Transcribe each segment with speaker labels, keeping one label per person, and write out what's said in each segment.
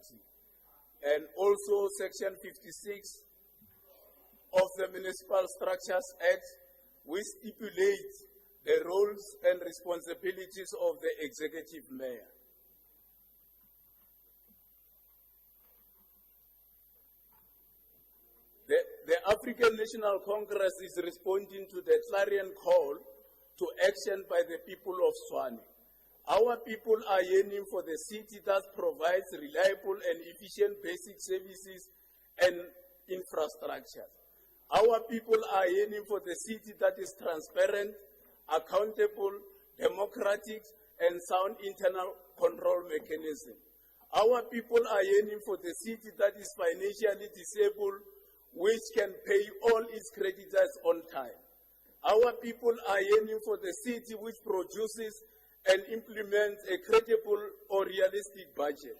Speaker 1: municipality. And also Section 56 of the Municipal Structures Act, which stipulates the roles and responsibilities of the executive mayor. The African National Congress is responding to the clarion call to action by the people of Tshwane. Our people are yearning for the city that provides reliable and efficient basic services and infrastructure. Our people are yearning for the city that is transparent, accountable, democratic, and sound internal control mechanism. Our people are yearning for the city that is financially disabled, which can pay all its creditors on time. Our people are yearning for the city which produces and implements a credible or realistic budget.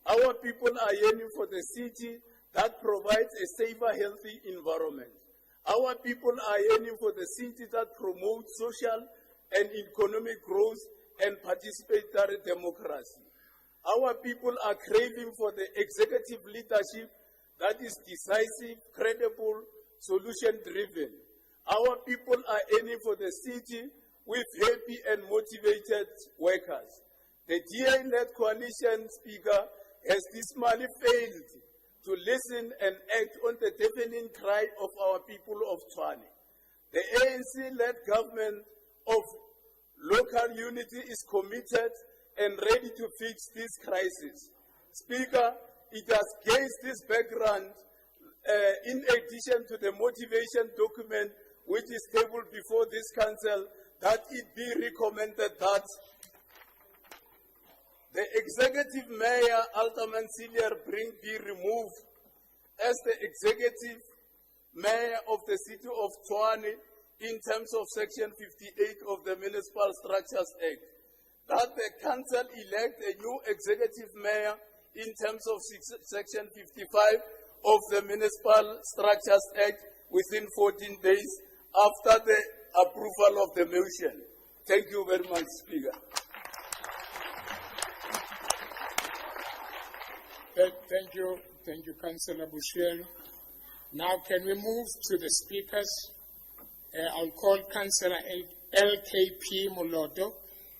Speaker 1: Our people are yearning for the city that provides a safer, healthy environment. Our people are yearning for the city that promotes social and economic growth and participatory democracy. Our people are craving for the executive leadership that is decisive, credible, solution-driven. Our people are yearning for the city with happy and motivated workers. The DA-led coalition, Speaker, has dismally failed to listen and act on the deafening cry of our people of Tshwane. The ANC-led government of local unity is committed and ready to fix this crisis. Speaker, it has against this background, in addition to the motivation document which is tabled before this council, that it be recommended that the executive mayor, Tshwane Cilliers Brink, be removed as the executive mayor of the city of Tshwane in terms of Section 58 of the Municipal Structures Act. That the council elect a new executive mayor in terms of Section 55 of the Municipal Structures Act within 14 days after the approval of the motion. Thank you very much, Speaker.
Speaker 2: Thank you, Councillor Bushel. Now, can we move to the speakers? I'll call Councillor LKP Moloto.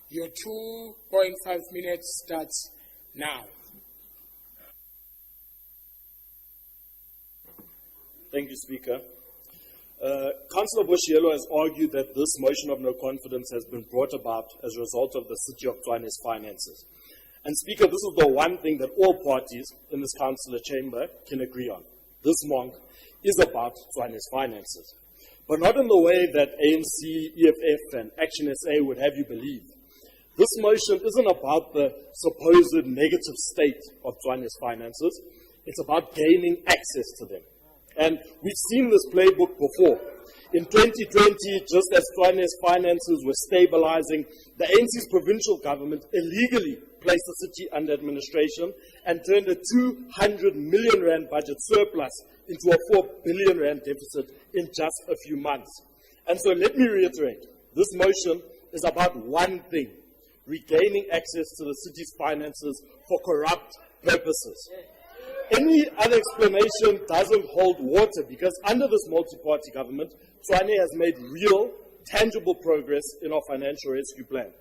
Speaker 2: Your 2.5 minutes starts now.
Speaker 3: Thank you, Speaker. Councillor Bushielo has argued that this motion of no confidence has been brought about as a result of the City of Tshwane's finances. And Speaker, this is the one thing that all parties in this councillor chamber can agree on. This monk is about Tshwane's finances. But not in the way that ANC, EFF, and Action SA would have you believe. This motion isn't about the supposed negative state of Tshwane's finances. It's about gaining access to them. And we've seen this playbook before. In 2020, just as Tshwane's finances were stabilizing, the ANC's provincial government illegally placed the city under administration and turned a 200 million rand budget surplus into a 4 billion rand deficit in just a few months. And so let me reiterate, this motion is about one thing: regaining access to the city's finances for corrupt purposes. Any other explanation doesn't hold water, because under this multi-party government, Tshwane has made real, tangible progress in our financial rescue plan.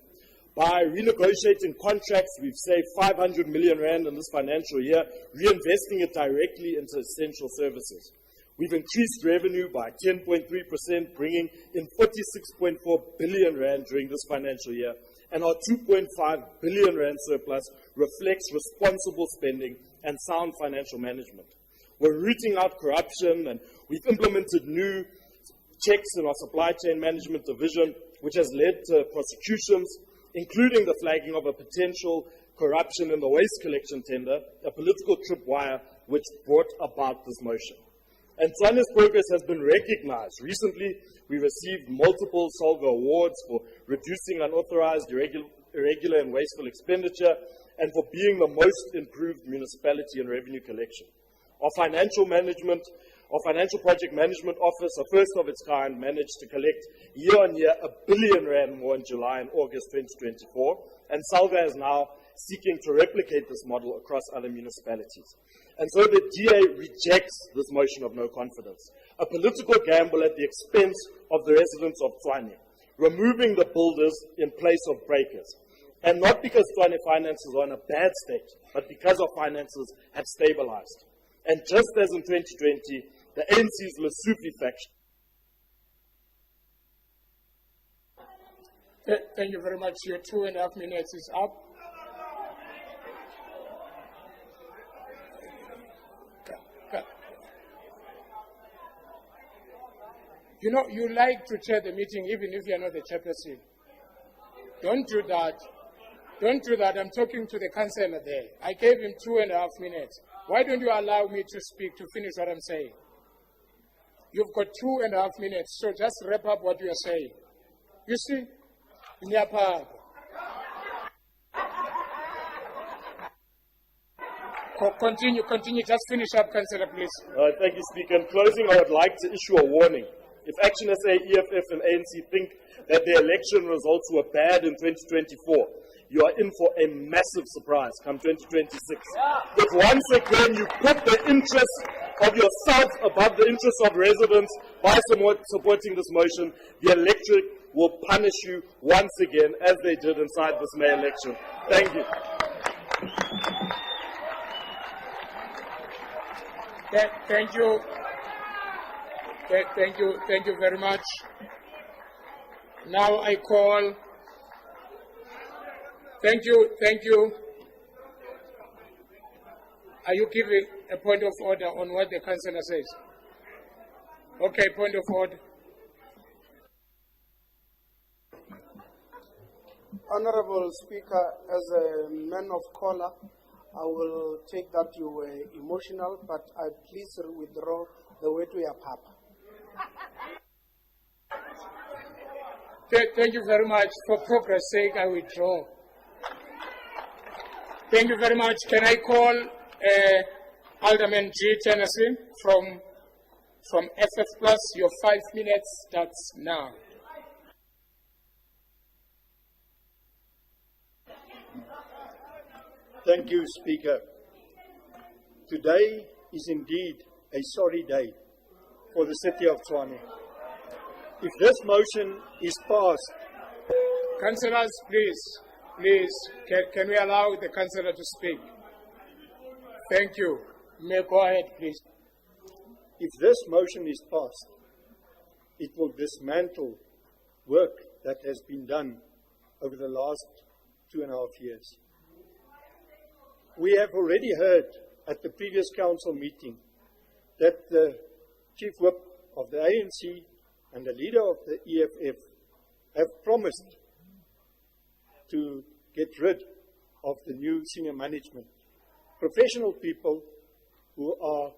Speaker 3: By renegotiating contracts, we've saved 500 million rand in this financial year, reinvesting it directly into essential services. We've increased revenue by 10.3%, bringing in 46.4 billion rand during this financial year, and our 2.5 billion rand surplus reflects responsible spending and sound financial management. We're rooting out corruption, and we've implemented new checks in our supply chain management division, which has led to prosecutions, including the flagging of a potential corruption in the waste collection tender, a political tripwire which brought about this motion. And Tshwane's progress has been recognized. Recently, we received multiple SOLGA awards for reducing unauthorized, irregular and wasteful expenditure, and for being the most improved municipality in revenue collection. Our financial project management office, a first of its kind, managed to collect year-on-year 1 billion rand more in July and August 2024, and SOLGA has now seeking to replicate this model across other municipalities. And so the DA rejects this motion of no confidence, a political gamble at the expense of the residents of Tshwane, removing the builders in place of breakers. And not because Tshwane finances are in a bad state, but because our finances have stabilized. And just as in 2020, the ANC's Lesotho faction.
Speaker 2: Thank you very much. Your 2.5 minutes is up. You know, you like to chair the meeting even if you are not the chairperson. Don't do that. Don't do that. I'm talking to the councillor there. I gave him 2.5 minutes. Why don't you allow me to speak, to finish what I'm saying? You've got 2.5 minutes, so just wrap up what you are saying. You see? Continue. Just finish up, Councillor, please.
Speaker 3: Thank you, Speaker. In closing, I would like to issue a warning. If Action SA, EFF, and ANC think that the election results were bad in 2024, you are in for a massive surprise come 2026. If once again you put the interests of yourself above the interests of residents by supporting this motion, the electorate will punish you once again, as they did inside this May election. Thank you.
Speaker 2: Thank you. Thank you very much. Now I call. Thank you. Are you giving a point of order on what the councillor says? Okay, point of order.
Speaker 4: Honorable Speaker, as a man of color, I will take that you were emotional, but I please withdraw the word to your papa.
Speaker 2: Thank you very much. For progress' sake, I withdraw. Thank you very much. Can I call Alderman G. Tennyson from FF Plus? Your 5 minutes starts now.
Speaker 5: Thank you, Speaker. Today is indeed a sorry day for the city of Tshwane. If this motion is passed...
Speaker 2: Councillors, please, can we allow the councillor to speak? Thank you. May go ahead, please.
Speaker 5: If this motion is passed, it will dismantle work that has been done over the last 2.5 years. We have already heard at the previous council meeting that the chief whip of the ANC and the leader of the EFF have promised to get rid of the new senior management. Professional people who are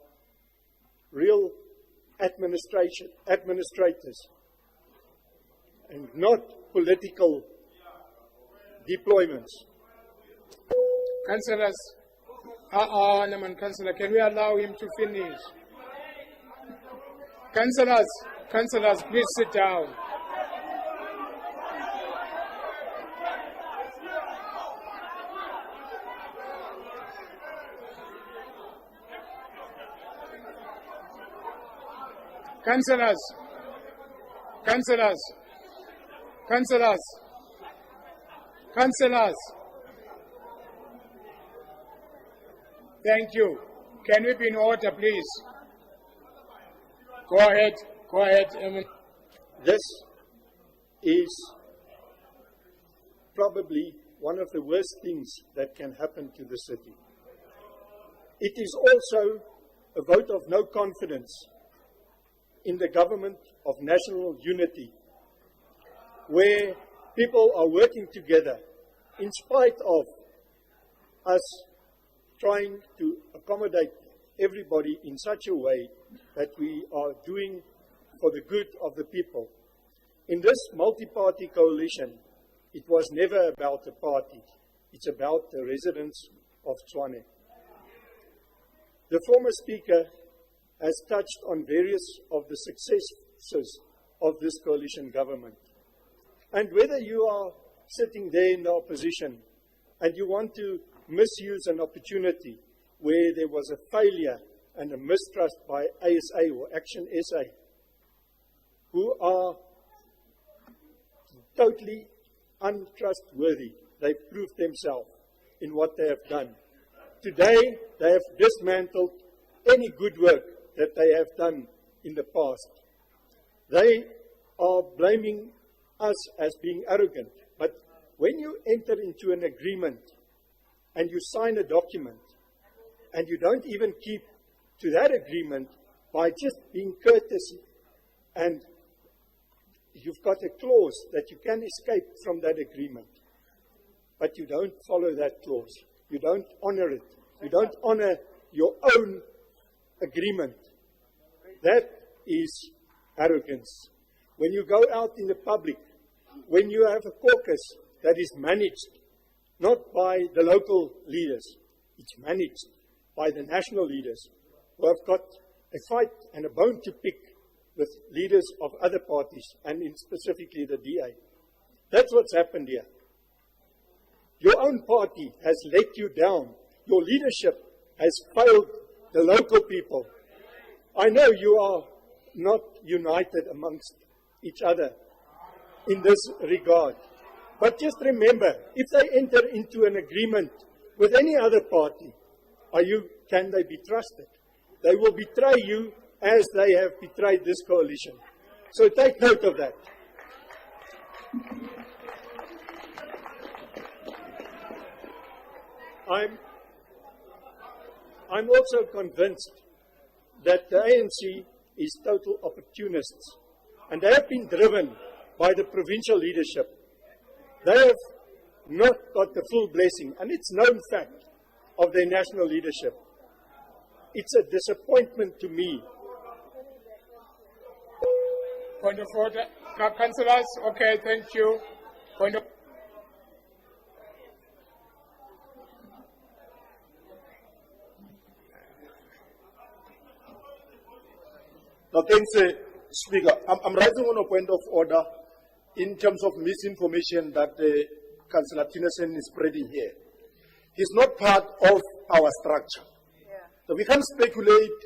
Speaker 5: real administrators and not political deployments.
Speaker 2: Councillors, Councillor, can we allow him to finish? Councillors, please sit down. Councillors. Thank you. Can we be in order, please? Go ahead.
Speaker 5: This is probably one of the worst things that can happen to the city. It is also a vote of no confidence in the government of national unity, where people are working together in spite of us trying to accommodate everybody in such a way that we are doing for the good of the people. In this multi-party coalition, it was never about a party. It's about the residents of Tshwane. The former speaker has touched on various of the successes of this coalition government. And whether you are sitting there in the opposition and you want to misuse an opportunity where there was a failure and a mistrust by ASA or Action SA, who are totally untrustworthy. They've proved themselves in what they have done. Today, they have dismantled any good work that they have done in the past. They are blaming us as being arrogant. But when you enter into an agreement and you sign a document and you don't even keep to that agreement by just being courteous, and you've got a clause that you can escape from that agreement, but you don't follow that clause. You don't honor it. You don't honor your own agreement. That is arrogance. When you go out in the public, when you have a caucus that is managed not by the local leaders, it's managed by the national leaders who have got a fight and a bone to pick with leaders of other parties, and in specifically the DA. That's what's happened here. Your own party has let you down. Your leadership has failed the local people. I know you are not united amongst each other in this regard. But just remember, if they enter into an agreement with any other party, can they be trusted? They will betray you as they have betrayed this coalition. So take note of that. I'm also convinced that the ANC is total opportunists, and they have been driven by the provincial leadership. They have not got the full blessing, and it's known fact, of their national leadership. It's a disappointment to me.
Speaker 2: Point of order. Councillors, okay, thank you. Point of
Speaker 6: No, thanks, Speaker. I'm rising on a point of order in terms of misinformation that Councillor Tinesen is spreading here. He's not part of our structure. Yeah. So we can't speculate.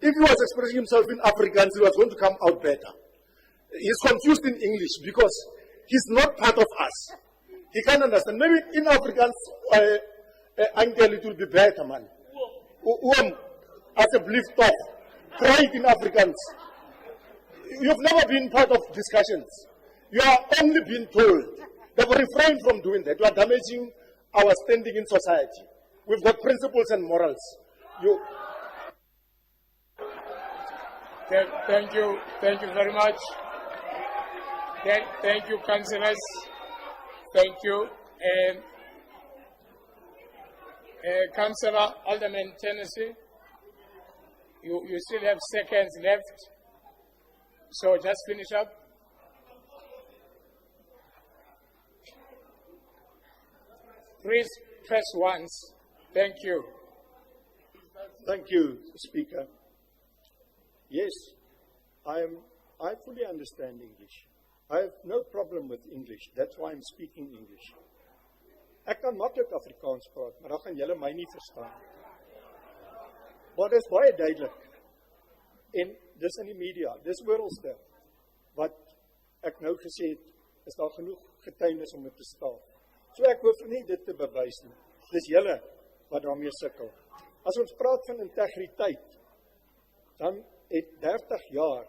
Speaker 6: If he was expressing himself in Afrikaans, he was going to come out better. He's confused in English because he's not part of us. He can't understand. Maybe in Afrikaans, Angel, it will be better, man. As a belief talk. Try it in Afrikaans. You've never been part of discussions. You are only being told. That we refrain from doing that. You are damaging our standing in society. We've got principles and morals.
Speaker 2: Thank you very much. Thank you, councillors. Thank you. Councillor Alderman Tennessee, you still have seconds left, so just finish up. Please press once. Thank you.
Speaker 5: Thank you, Speaker. Yes, I fully understand English. I have no problem with English. That's why I'm speaking English. Ek kan maklik Afrikaans praat, maar dan gaan julle my nie verstaan. Maar dit is baie duidelik. En dis in die media, dis oralste. Wat ek nou gesê het, is daar genoeg getuienis om dit te staan. So ek hoef nie dit te bewys nie. Dis julle wat daarmee sukkel. As ons praat van integriteit, dan het 30 jaar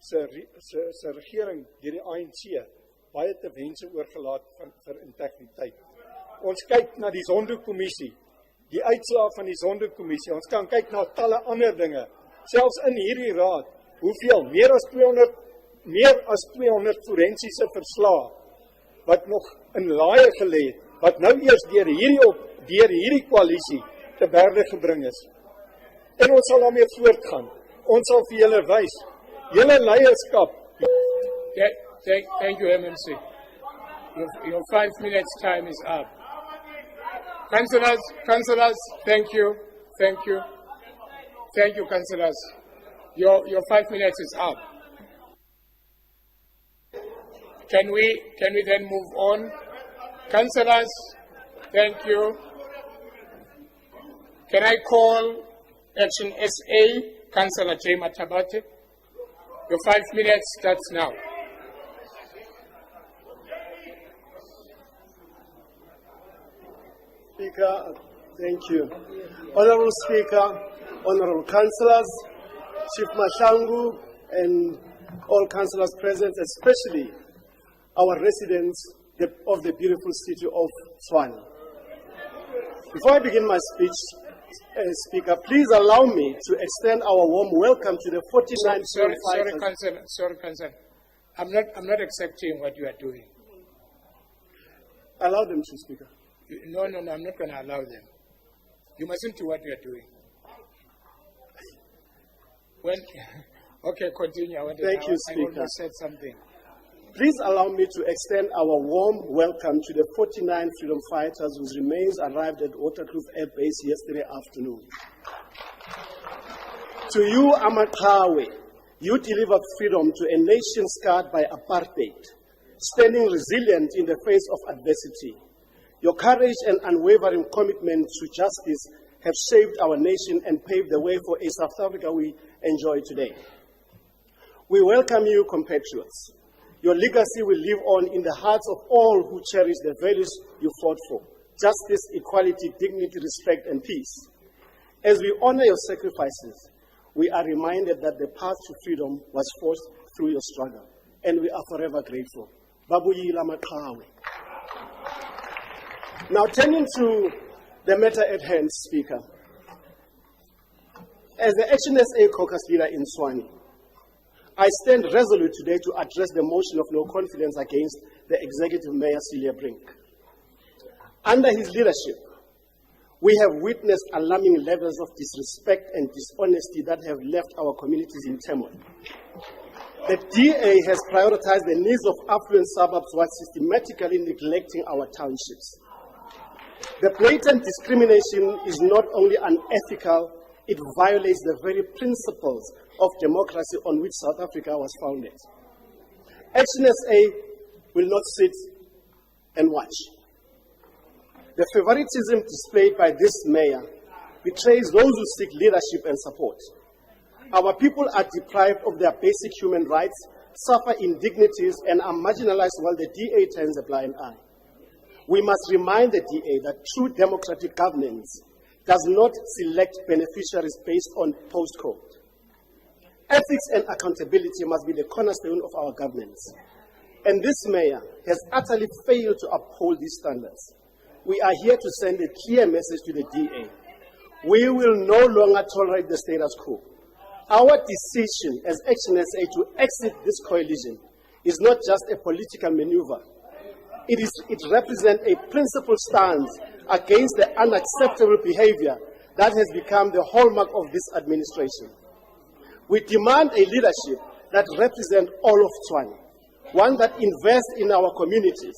Speaker 5: se regering deur die ANC baie te wense oorgelaat vir integriteit. Ons kyk na die Zondo-kommissie, die uitslae van die Zondo-kommissie. Ons kan kyk na talle ander dinge. Selfs in hierdie raad, hoeveel? Meer as 200 forensiese verslae wat nog in laaie gelê het, wat nou eers deur hierdie koalisie te berde gebring is. En ons sal daarmee voortgaan. Ons sal vir julle wys. Julle leierskap.
Speaker 2: Thank you, MMC. Your 5 minutes time is up. Councillors, thank you. Thank you, councillors. Your 5 minutes is up. Can we then move on? Councillors, Thank you. Can I call Action SA, Councillor J. Matabate? Your 5 minutes starts now.
Speaker 7: Speaker, thank you. Honorable Speaker, honorable councillors, Chief Mahlangu, and all councillors present, especially our residents of the beautiful city of Tshwane. Before I begin my speech, Speaker, please allow me to extend our warm welcome to the 49th.
Speaker 2: Sorry, Councillor. I'm not accepting what you are doing.
Speaker 7: Allow them to, Speaker.
Speaker 2: No, I'm not going to allow them. You mustn't do what you are doing. Okay, continue.
Speaker 7: Thank you, Speaker.
Speaker 2: I almost said something.
Speaker 7: Please allow me to extend our warm welcome to the 49 freedom fighters whose remains arrived at Waterkloof Air Base yesterday afternoon. To you, Amaqhawe, you delivered freedom to a nation scarred by apartheid, standing resilient in the face of adversity. Your courage and unwavering commitment to justice have shaped our nation and paved the way for a South Africa we enjoy today. We welcome you, compatriots. Your legacy will live on in the hearts of all who cherish the values you fought for: justice, equality, dignity, respect, and peace. As we honor your sacrifices, we are reminded that the path to freedom was forged through your struggle, and we are forever grateful. Babuyila Maqhawe. Now, turning to the matter at hand, Speaker. As the Action SA caucus leader in Tshwane, I stand resolute today to address the motion of no confidence against the Executive Mayor Cilliers Brink. Under his leadership, we have witnessed alarming levels of disrespect and dishonesty that have left our communities in turmoil. The DA has prioritized the needs of affluent suburbs while systematically neglecting our townships. The blatant discrimination is not only unethical, it violates the very principles of democracy on which South Africa was founded. Action SA will not sit and watch. The favoritism displayed by this mayor betrays those who seek leadership and support. Our people are deprived of their basic human rights, suffer indignities, and are marginalized while the DA turns a blind eye. We must remind the DA that true democratic governance does not select beneficiaries based on postcode. Ethics and accountability must be the cornerstone of our governance. And this mayor has utterly failed to uphold these standards. We are here to send a clear message to the DA. We will no longer tolerate the status quo. Our decision as Action SA to exit this coalition is not just a political maneuver. It represents a principled stance against the unacceptable behavior that has become the hallmark of this administration. We demand a leadership that represents all of Tshwane, one that invests in our communities,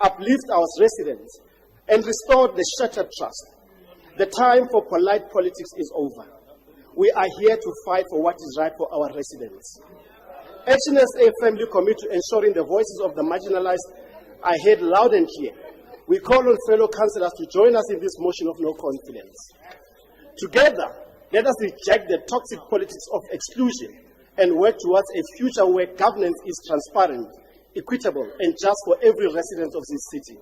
Speaker 7: uplifts our residents, and restores the shattered trust. The time for polite politics is over. We are here to fight for what is right for our residents. Action SA firmly commit to ensuring the voices of the marginalized are heard loud and clear. We call on fellow councillors to join us in this motion of no confidence. Together, let us reject the toxic politics of exclusion and work towards a future where governance is transparent, equitable, and just for every resident of this city.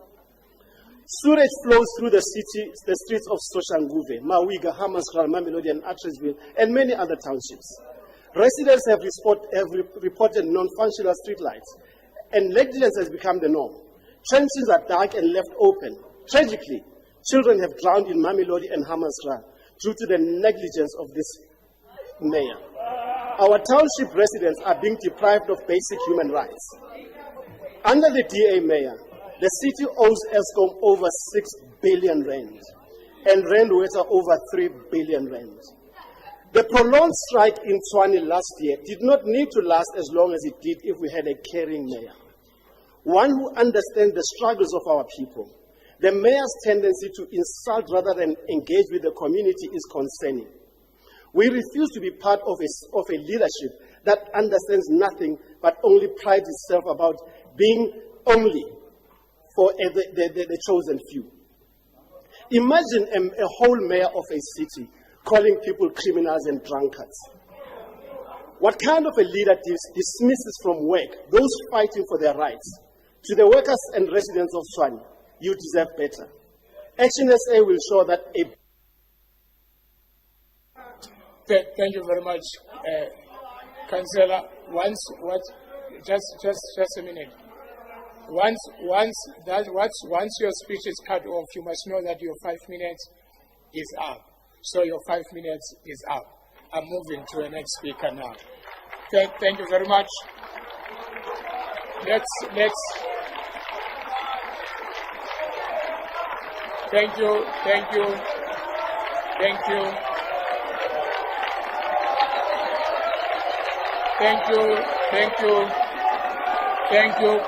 Speaker 7: Sewage flows through the streets of Soshanguve, Mawiga, Hammanskraal, Mamelodi, and Atteridgeville, and many other townships. Residents have reported non-functional streetlights, and negligence has become the norm. Trenches are dark and left open. Tragically, children have drowned in Mamelodi and Hammanskraal due to the negligence of this mayor. Our township residents are being deprived of basic human rights. Under the DA mayor, the city owes Eskom over 6 billion rand and Randwater over 3 billion rand. The prolonged strike in Tshwane last year did not need to last as long as it did if we had a caring mayor, one who understands the struggles of our people. The mayor's tendency to insult rather than engage with the community is concerning. We refuse to be part of a leadership that understands nothing but only prides itself about being only for the chosen few. Imagine a whole mayor of a city calling people criminals and drunkards. What kind of a leader dismisses from work those fighting for their rights? To the workers and residents of Tshwane, you deserve better. Action SA will show that a...
Speaker 2: Thank you very much, Councillor. Just a minute. Once your speech is cut off, you must know that your 5 minutes is up. So your 5 minutes is up. I'm moving to the next speaker now. Thank you very much. Let's. Thank you.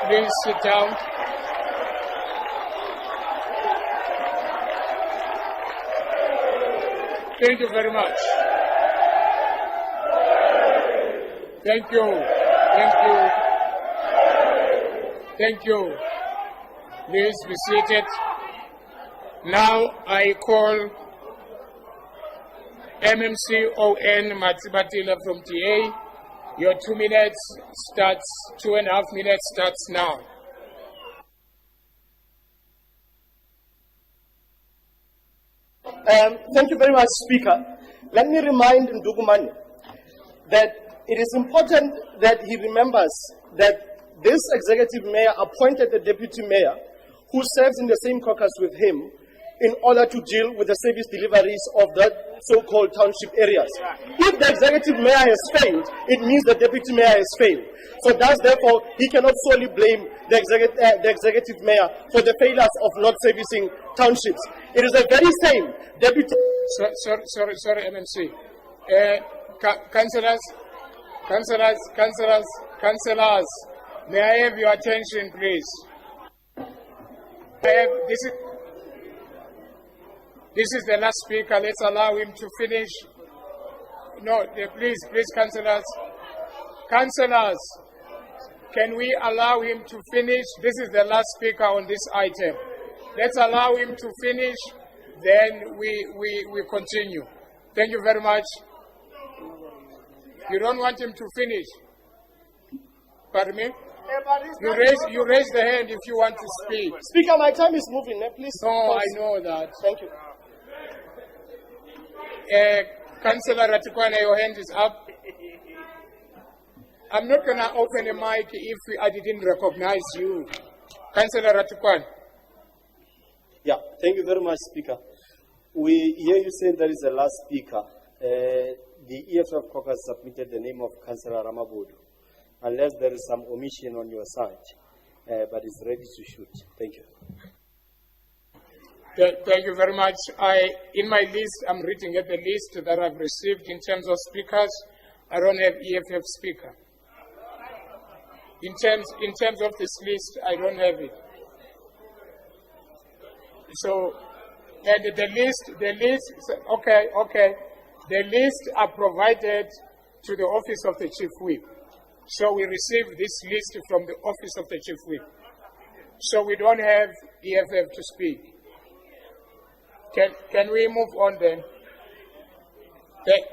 Speaker 2: Please sit down. Thank you very much. Thank you. Please be seated. Now I call MMC-ON Matsibatila from TA. Your 2 minutes starts, 2.5 minutes starts now.
Speaker 7: Thank you very much, Speaker. Let me remind Ndugumani that it is important that he remembers that this executive mayor appointed the deputy mayor who serves in the same caucus with him in order to deal with the service deliveries of the so-called township areas. If the executive mayor has failed, it means the deputy mayor has failed. So thus, therefore, he cannot solely blame the executive mayor for the failures of not servicing townships. It is the very same deputy...
Speaker 2: Sorry, MMC. Councillors, may I have your attention, please? This is the last speaker. Let's allow him to finish. No, please, councillors. Councillors, can we allow him to finish? This is the last speaker on this item. Let's allow him to finish, then we continue. Thank you very much. You don't want him to finish? Pardon me? You raise the hand if you want to speak.
Speaker 7: Speaker, my time is moving. Please.
Speaker 2: No, I know that.
Speaker 7: Thank you.
Speaker 2: Councillor Ratikwana, your hand is up. I'm not going to open a mic if I didn't recognize you. Councillor Ratikwana.
Speaker 8: Yeah, thank you very much, Speaker. We hear you saying that is the last speaker. The EFF caucus submitted the name of Councillor Ramabodu, unless there is some omission on your side, but it's ready to shoot. Thank you.
Speaker 2: Thank you very much. In my list, I'm reading at the list that I've received in terms of speakers. I don't have EFF speaker. In terms of this list, I don't have it. So, and the list, okay. The lists are provided to the office of the Chief Whip. So we received this list from the office of the Chief Whip. So we don't have EFF to speak. Can we move on then? Okay.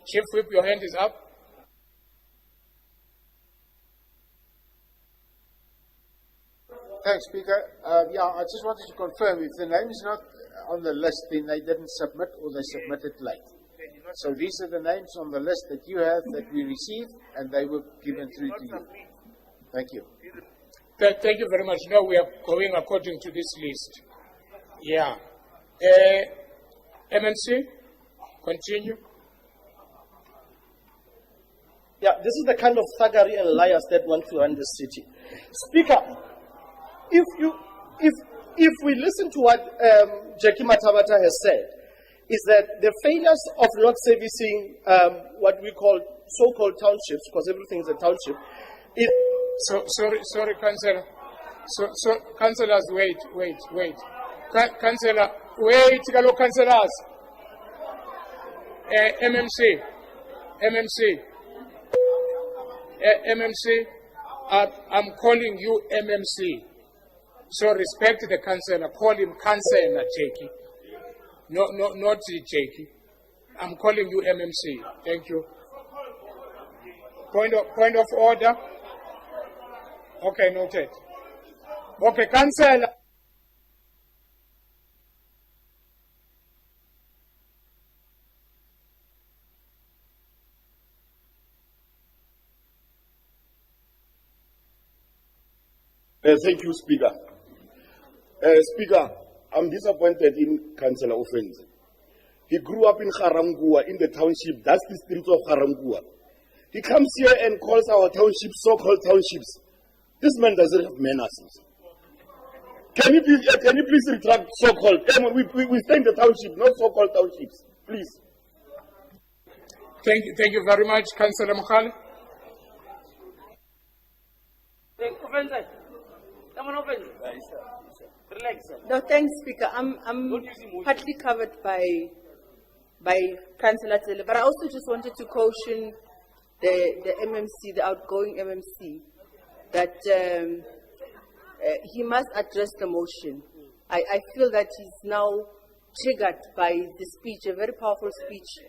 Speaker 2: Chief Whip, your hand is up.
Speaker 9: Thanks, Speaker. I just wanted to confirm, if the name is not on the list, then they didn't submit or they submitted late. So these are the names on the list that you have that we received, and they were given through to you. Thank you.
Speaker 2: Thank you very much. Now we are going according to this list. Yeah. MNC, continue.
Speaker 7: Yeah, this is the kind of thuggery and liars that want to run the city. Speaker, if we listen to what Jackie Matabata has said, is that the failures of not servicing what we call so-called townships, because everything is a township,
Speaker 2: Sorry, Councillor. So, councillors, wait. Councillor, wait, hello, councillors. MMC, I'm calling you MMC. So respect the councillor. Call him Councillor Jakey. No, not Jakey. I'm calling you MMC. Thank you. Point of order. Okay, noted. Okay, Councillor.
Speaker 6: Thank you, Speaker. Speaker, I'm disappointed in Councillor Offense. He grew up in Harangua, in the township, that's the street of Harangua. He comes here and calls our townships so-called townships. This man doesn't have manners. Can you please retract so-called? We stay in the township, not so-called townships, please.
Speaker 2: Thank you very much, Councillor Mokhale.
Speaker 10: No, thanks, Speaker. I'm partly covered by Councillor Cilliers, but I also just wanted to caution the MMC, the outgoing MMC, that he must address the motion. I feel that he's now triggered by the speech, a very powerful speech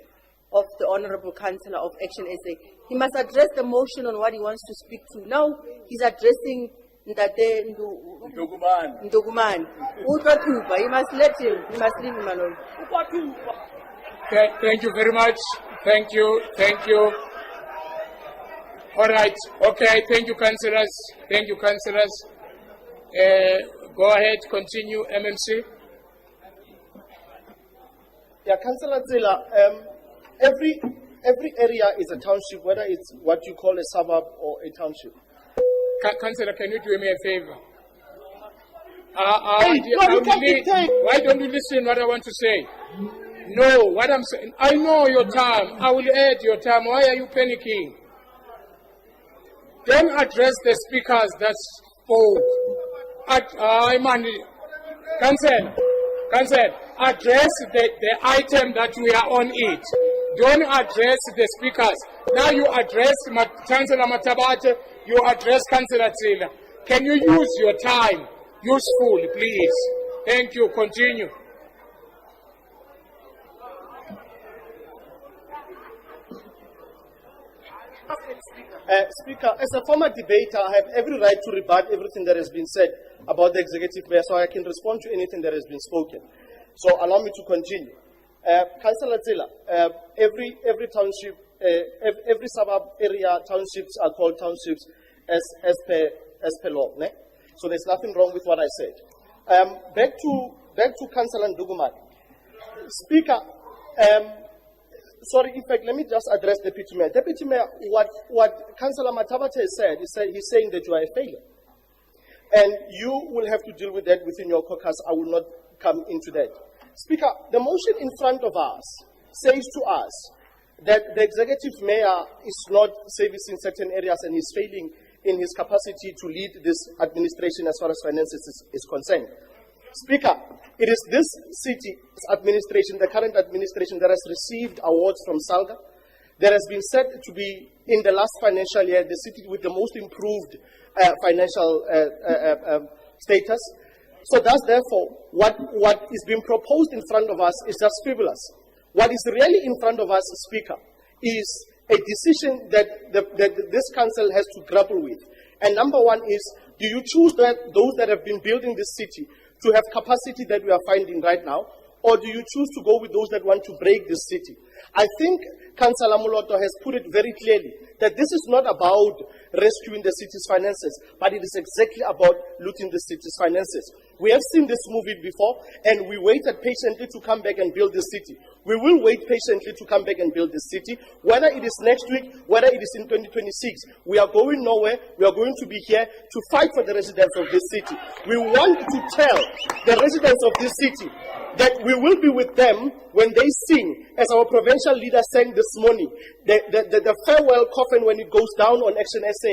Speaker 10: of the Honorable Councillor of Action SA. He must address the motion on what he wants to speak to. Now he's addressing Ndate Ndoguman. He must let him. He must leave him alone.
Speaker 2: Thank you very much. Thank you. All right. Okay. Thank you, councillors. Go ahead. Continue, MMC.
Speaker 7: Yeah, Councillor Cilliers, every area is a township, whether it's what you call a suburb or a township.
Speaker 2: Councillor, can you do me a favor? Why don't you listen what I want to say? No, what I'm saying, I know your time. I will add your time. Why are you panicking? Don't address the speakers that spoke. Council, address the item that we are on it. Don't address the speakers. Now you address Councillor Matabate, you address Councillor Cilliers. Can you use your time usefully, please? Thank you. Continue.
Speaker 7: Speaker, as a former debater, I have every right to rebut everything that has been said about the executive mayor, so I can respond to anything that has been spoken. So allow me to continue. Councillor Cilliers, every township, every suburb area townships are called townships as per law. Ne? So there's nothing wrong with what I said. Back to Councillor Nduguman. Speaker, sorry, in fact, let me just address Deputy Mayor. Deputy Mayor, what Councillor Matabate said, he's saying that you are a failure. And you will have to deal with that within your caucus. I will not come into that. Speaker, the motion in front of us says to us that the executive mayor is not servicing certain areas and is failing in his capacity to lead this administration as far as finances is concerned. Speaker, it is this city's administration, the current administration, that has received awards from SALGA, that has been said to be, in the last financial year, the city with the most improved financial status. So thus, therefore, what is being proposed in front of us is just frivolous. What is really in front of us, Speaker, is a decision that this council has to grapple with. And number one is, do you choose those that have been building this city to have capacity that we are finding right now, or do you choose to go with those that want to break this city? I think Councillor Moloto has put it very clearly that this is not about rescuing the city's finances, but it is exactly about looting the city's finances. We have seen this movie before, and we waited patiently to come back and build this city. We will wait patiently to come back and build this city, whether it is next week, whether it is in 2026. We are going nowhere. We are going to be here to fight for the residents of this city. We want to tell the residents of this city that we will be with them when they sing, as our provincial leader sang this morning, the farewell coffin when it goes down on Action SA.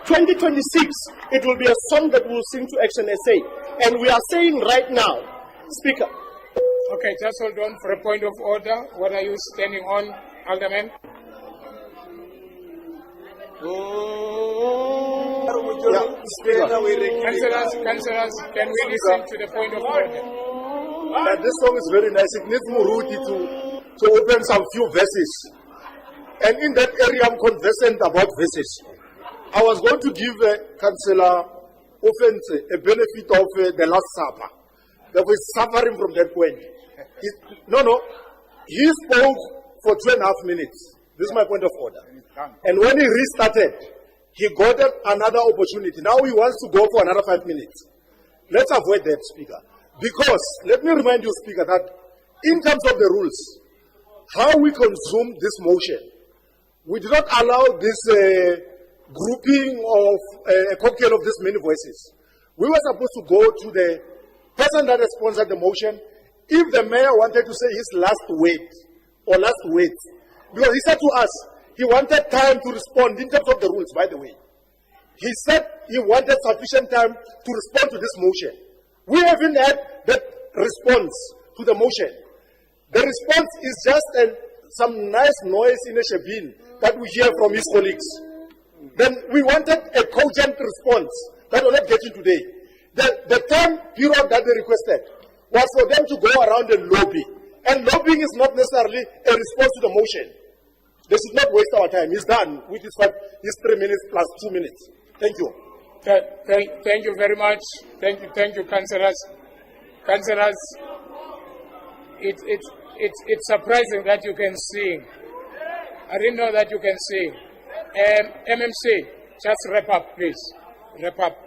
Speaker 7: 2026, it will be a song that we'll sing to Action SA. And we are saying right now, Speaker.
Speaker 2: Okay, just hold on for a point of order. What are you standing on, Alderman? Councillors, can we listen to the point of order?
Speaker 6: This song is very nice. It needs Muruti to open some few verses. And in that area, I'm conversant about verses. I was going to give Councillor Offense a benefit of the Last Supper. That was suffering from that point. He spoke for 2.5 minutes. This is my point of order. And when he restarted, he got another opportunity. Now he wants to go for another 5 minutes. Let's avoid that, Speaker. Because, let me remind you, Speaker, that in terms of the rules, how we consume this motion, we do not allow this grouping of a cocktail of these many voices. We were supposed to go to the person that has sponsored the motion. If the mayor wanted to say his last word, or last words, because he said to us, he wanted time to respond in terms of the rules, by the way. He said he wanted sufficient time to respond to this motion. We haven't had that response to the motion. The response is just some nice noise in a shebeen that we hear from his colleagues. Then we wanted a cogent response that we're not getting today. The time period that they requested was for them to go around and lobby. And lobbying is not necessarily a response to the motion. They should not waste our time. He's done with his 3 minutes plus 2 minutes. Thank you.
Speaker 2: Thank you very much. Thank you, councillors. Councillors, it's surprising that you can sing. I didn't know that you can sing. MMC, just wrap up, please. Wrap up.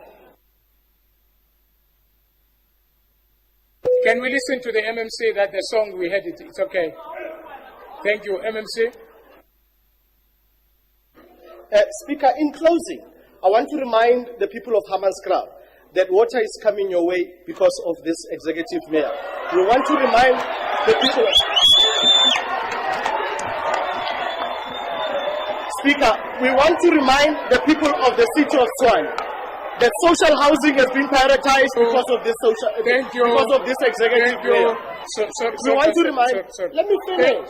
Speaker 2: Can we listen to the MMC that the song we had it? It's okay. Thank you, MMC.
Speaker 7: Speaker, in closing, I want to remind the people of Hammanskraal that water is coming your way because of this executive mayor. We want to remind the people. Speaker, we want to remind the people of the city of Tshwane that social housing has been prioritized because of this because of this executive mayor. We want to remind. Let me finish.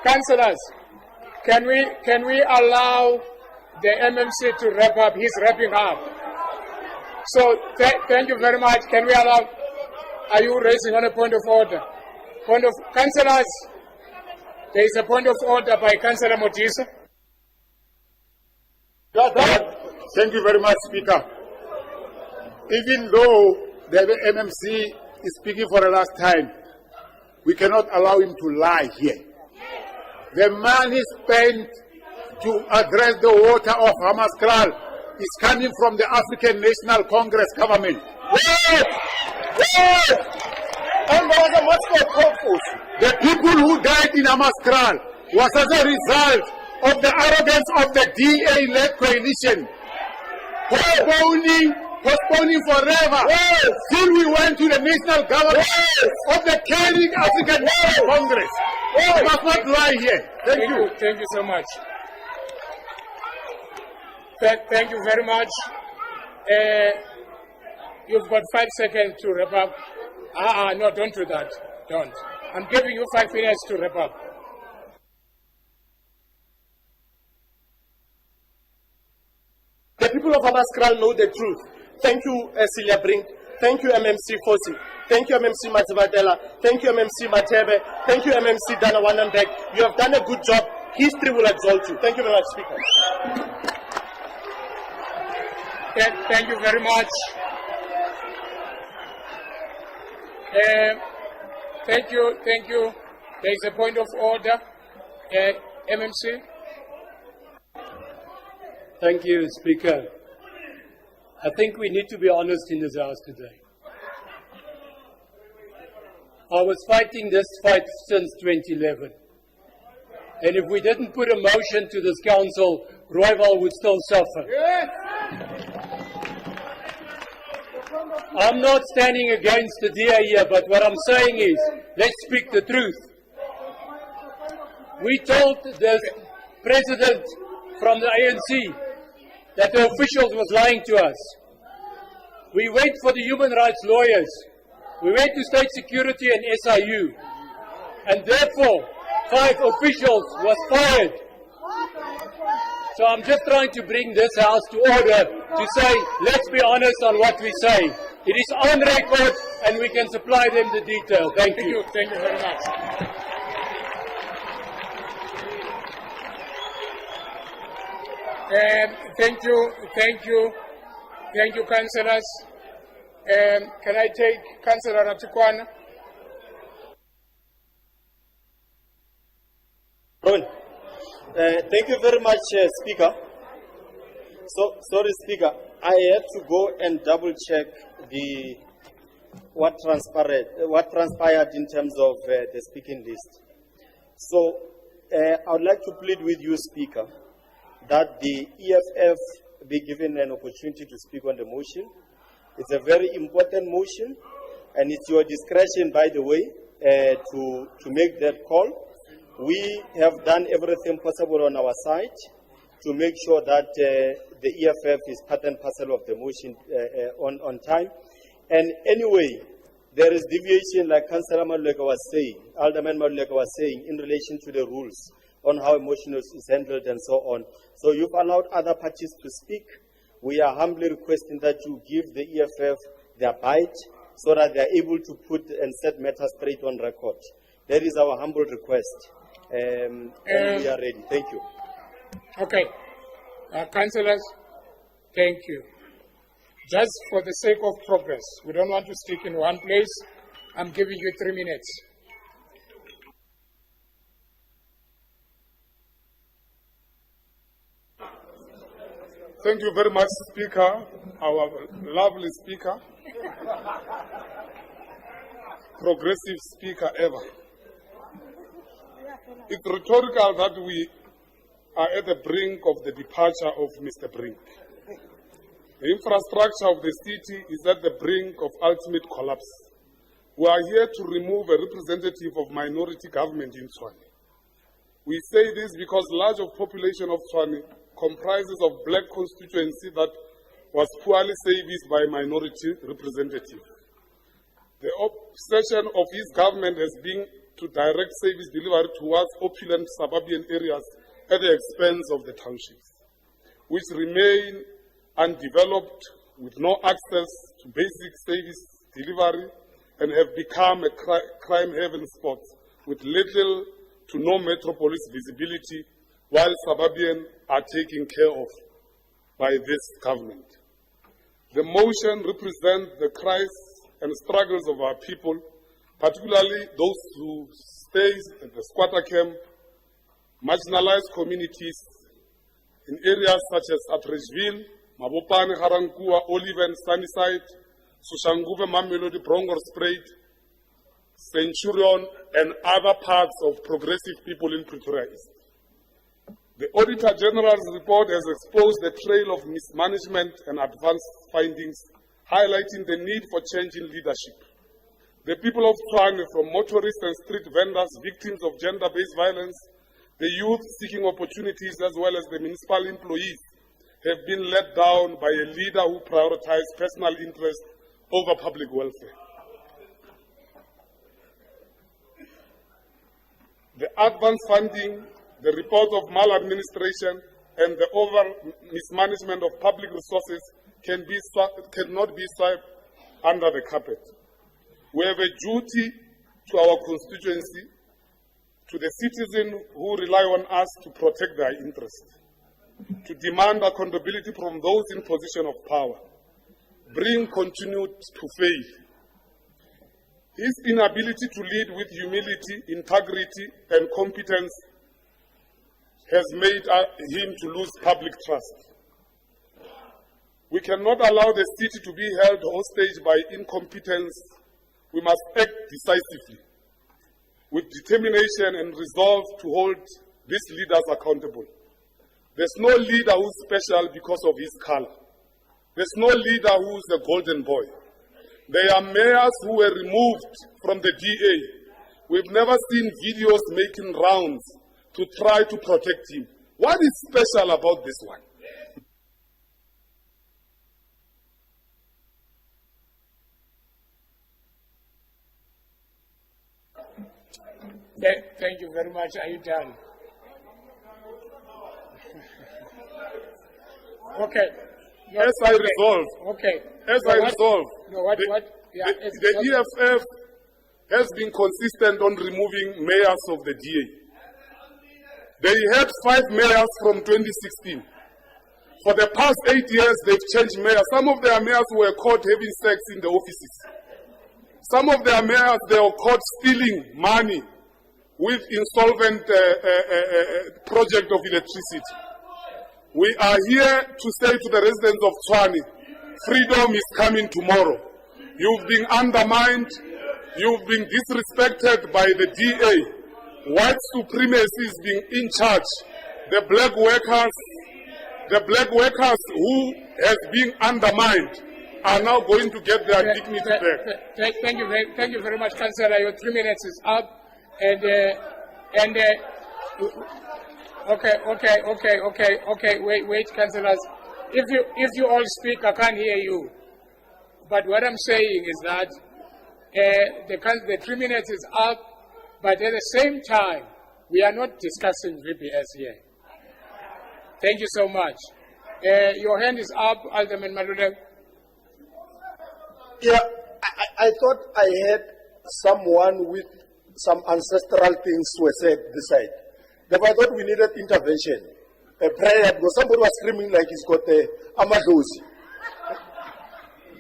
Speaker 2: Councillors, can we allow the MMC to wrap up? He's wrapping up. So thank you very much. Can we allow? Are you raising on a point of order? Councillors, there is a point of order by Councillor Modisa.
Speaker 6: Thank you very much, Speaker. Even though the MMC is speaking for the last time, we cannot allow him to lie here. The money spent to address the water of Hammanskraal is coming from the African National Congress government. Wait! And there was a Moscow purpose. The people who died in Hammanskraal was as a result of the arrogance of the DA-led coalition. Postponing forever. Till we went to the national government of the caring African National Congress. We must not lie here. Thank you.
Speaker 2: Thank you so much. Thank you very much. You've got 5 seconds to wrap up. No, don't do that. Don't. I'm giving you 5 minutes to wrap up.
Speaker 7: The people of Hammanskraal know the truth. Thank you, Cilliers Brink. Thank you, MMC Fosi. Thank you, MMC Matsibadela. Thank you, MMC Matebe. Thank you, MMC Dana Wandenbeck. You have done a good job. History will exalt you. Thank you very much, Speaker.
Speaker 2: Thank you very much. Thank you. There is a point of order. MMC.
Speaker 11: Thank you, Speaker. I think we need to be honest in this House today. I was fighting this fight since 2011. And if we didn't put a motion to this council, Rooiwal would still suffer.
Speaker 2: Yes.
Speaker 11: I'm not standing against the DA here, but what I'm saying is, let's speak the truth. We told the president from the ANC that the officials was lying to us. We wait for the human rights lawyers. We went to State Security and SIU. And therefore, 5 officials was fired. So I'm just trying to bring this House to order to say, let's be honest on what we say. It is on record and we can supply them the detail. Thank you.
Speaker 2: Thank you very much. Thank you, councillors. Can I take Councillor Ratikwana?
Speaker 8: Thank you very much, Speaker. Sorry, Speaker. I had to go and double check what transpired in terms of the speaking list. So I would like to plead with you, Speaker, that the EFF be given an opportunity to speak on the motion. It's a very important motion, and it's your discretion, by the way, to make that call. We have done everything possible on our side to make sure that the EFF is part and parcel of the motion on time. And anyway, there is deviation, like Councillor Maluleka was saying, Alderman Maluleka was saying, in relation to the rules on how a motion is handled and so on. So you've allowed other parties to speak. We are humbly requesting that you give the EFF their bite so that they are able to put and set matters straight on record. That is our humble request. And we are ready. Thank you.
Speaker 2: Okay. Councillors, thank you. Just for the sake of progress, we don't want to stick in one place. I'm giving you 3 minutes.
Speaker 12: Thank you very much, Speaker, our lovely Speaker, progressive Speaker ever. It's rhetorical that we are at the brink of the departure of Mr. Brink. The infrastructure of the city is at the brink of ultimate collapse. We are here to remove a representative of minority government in Tshwane. We say this because large of population of Tshwane comprises of black constituency that was poorly serviced by minority representative. The obsession of his government has been to direct service delivery towards opulent suburban areas at the expense of the townships, which remain undeveloped with no access to basic service delivery and have become a crime haven spot with little to no metropolis visibility, while suburban are taken care of by this government. The motion represents the cries and struggles of our people, particularly those who stay at the squatter camp, marginalized communities in areas such as Atteridgeville, Mabopane, Harankua, Olive Sunnyside, Soshanguve, Mamelodi, Bronkhorstspruit, Centurion, and other parts of progressive people in Pretoria East. The Auditor General's report has exposed the trail of mismanagement and advanced findings, highlighting the need for change in leadership. The people of Tshwane, from motorists and street vendors, victims of gender-based violence, the youth seeking opportunities, as well as the municipal employees, have been let down by a leader who prioritized personal interest over public welfare. The advanced funding, the report of maladministration, and the over mismanagement of public resources cannot be swept under the carpet. We have a duty to our constituency, to the citizens who rely on us to protect their interests, to demand accountability from those in position of power. Brink continued to fail. His inability to lead with humility, integrity, and competence has made him to lose public trust. We cannot allow the city to be held hostage by incompetence. We must act decisively, with determination and resolve to hold these leaders accountable. There's no leader who's special because of his color. There's no leader who's a golden boy. There are mayors who were removed from the DA. We've never seen videos making rounds to try to protect him. What is special about this one?
Speaker 2: Thank you very much. Are you done? Okay. No,
Speaker 12: As I resolve,
Speaker 2: Okay.
Speaker 12: as
Speaker 2: No,
Speaker 12: I
Speaker 2: what-
Speaker 12: resolve,
Speaker 2: No, what? Yeah,
Speaker 12: the EFF has been consistent on removing mayors of the DA. They had 5 mayors from 2016. For the past 8 years, they've changed mayors. Some of their mayors were caught having sex in the offices. Some of their mayors, they were caught stealing money with insolvent project of electricity. We are here to say to the residents of Tshwane, freedom is coming tomorrow. You've been undermined, you've been disrespected by the DA. White supremacy is being in charge. The black workers who has been undermined are now going to get their dignity back.
Speaker 2: Thank you very much, Councillor. Your 3 minutes is up, Okay. Wait, councillors. If you all speak, I can't hear you. But what I'm saying is that the 3 minutes is up, but at the same time, we are not discussing VBS here. Thank you so much. Your hand is up, Alderman Malule.
Speaker 6: Yeah, I thought I had someone with some ancestral things were said this side. Therefore, I thought we needed intervention, a prayer, because somebody was screaming like he's got a Amadosi.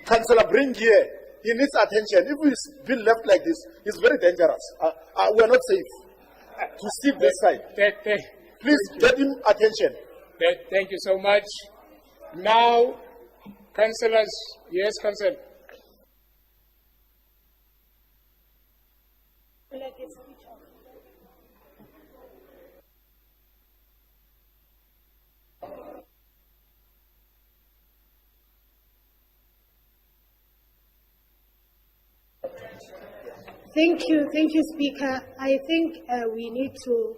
Speaker 6: Councillor Brink here, he needs attention. If he's been left like this, it's very dangerous. We are not safe to sit this side. Please get him attention.
Speaker 2: Thank you so much. Now, councillors, yes, councillor.
Speaker 13: Thank you, Speaker. I think we need to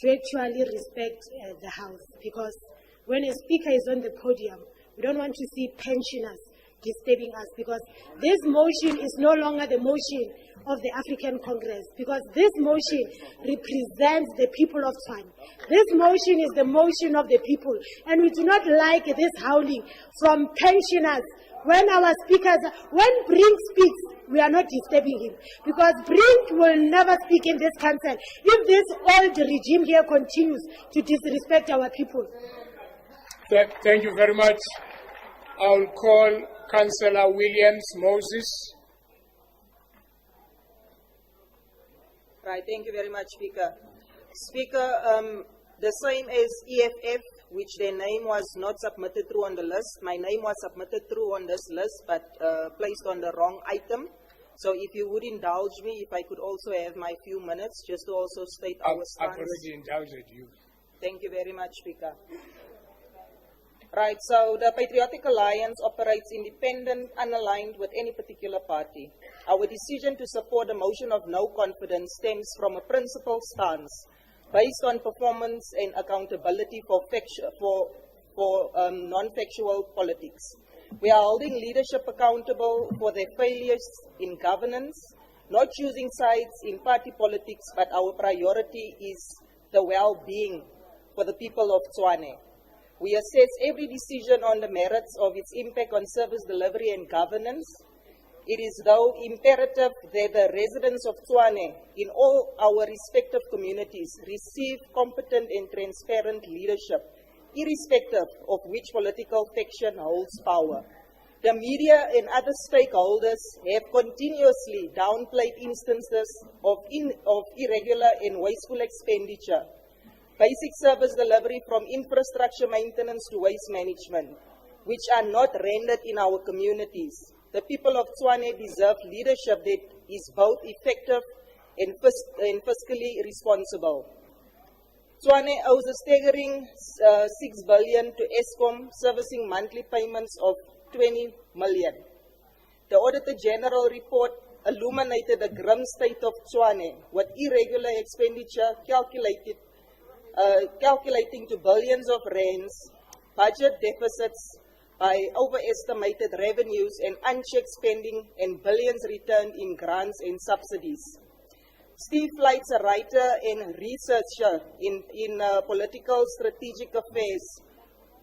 Speaker 13: virtually respect the House, because when a Speaker is on the podium, we don't want to see pensioners disturbing us, because this motion is no longer the motion of the African Congress, because this motion represents the people of Tshwane. This motion is the motion of the people, and we do not like this howling from pensioners. When Brink speaks, we are not disturbing him, because Brink will never speak in this council if this old regime here continues to disrespect our people.
Speaker 2: Thank you very much. I'll call Councillor Williams Moses.
Speaker 14: Right, thank you very much, Speaker. Speaker, the same as EFF, which their name was not submitted through on the list. My name was submitted through on this list, but placed on the wrong item. So if you would indulge me, if I could also have my few minutes, just to also state our stance.
Speaker 2: I've already indulged you.
Speaker 14: Thank you very much, Speaker. Right, so the Patriotic Alliance operates independent, unaligned with any particular party. Our decision to support the motion of no confidence stems from a principled stance based on performance and accountability for non-factual politics. We are holding leadership accountable for their failures in governance, not choosing sides in party politics, but our priority is the well-being for the people of Tshwane. We assess every decision on the merits of its impact on service delivery and governance. It is, though, imperative that the residents of Tshwane in all our respective communities receive competent and transparent leadership, irrespective of which political faction holds power. The media and other stakeholders have continuously downplayed instances of irregular and wasteful expenditure, basic service delivery from infrastructure maintenance to waste management, which are not rendered in our communities. The people of Tshwane deserve leadership that is both effective and fiscally responsible. Tshwane owes a staggering 6 billion to Eskom, servicing monthly payments of 20 million. The Auditor General report illuminated the grim state of Tshwane, with irregular expenditure calculating to billions of rands, budget deficits by overestimated revenues and unchecked spending, and billions returned in grants and subsidies. Steve Flight's a writer and researcher in political strategic affairs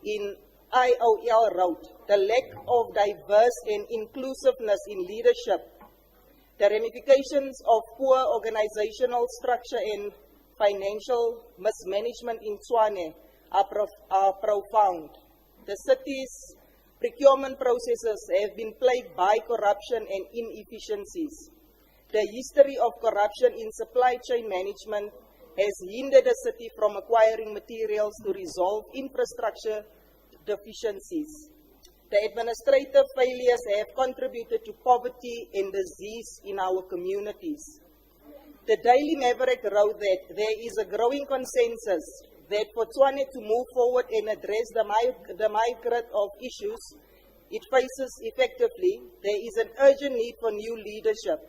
Speaker 14: in IOL wrote, "The lack of diverse and inclusiveness in leadership, the ramifications of poor organizational structure and financial mismanagement in Tshwane are profound. The city's procurement processes have been plagued by corruption and inefficiencies. The history of corruption in supply chain management has hindered the city from acquiring materials to resolve infrastructure deficiencies. The administrative failures have contributed to poverty and disease in our communities." The Daily Maverick wrote that there is a growing consensus that for Tshwane to move forward and address the myriad of issues it faces effectively, there is an urgent need for new leadership.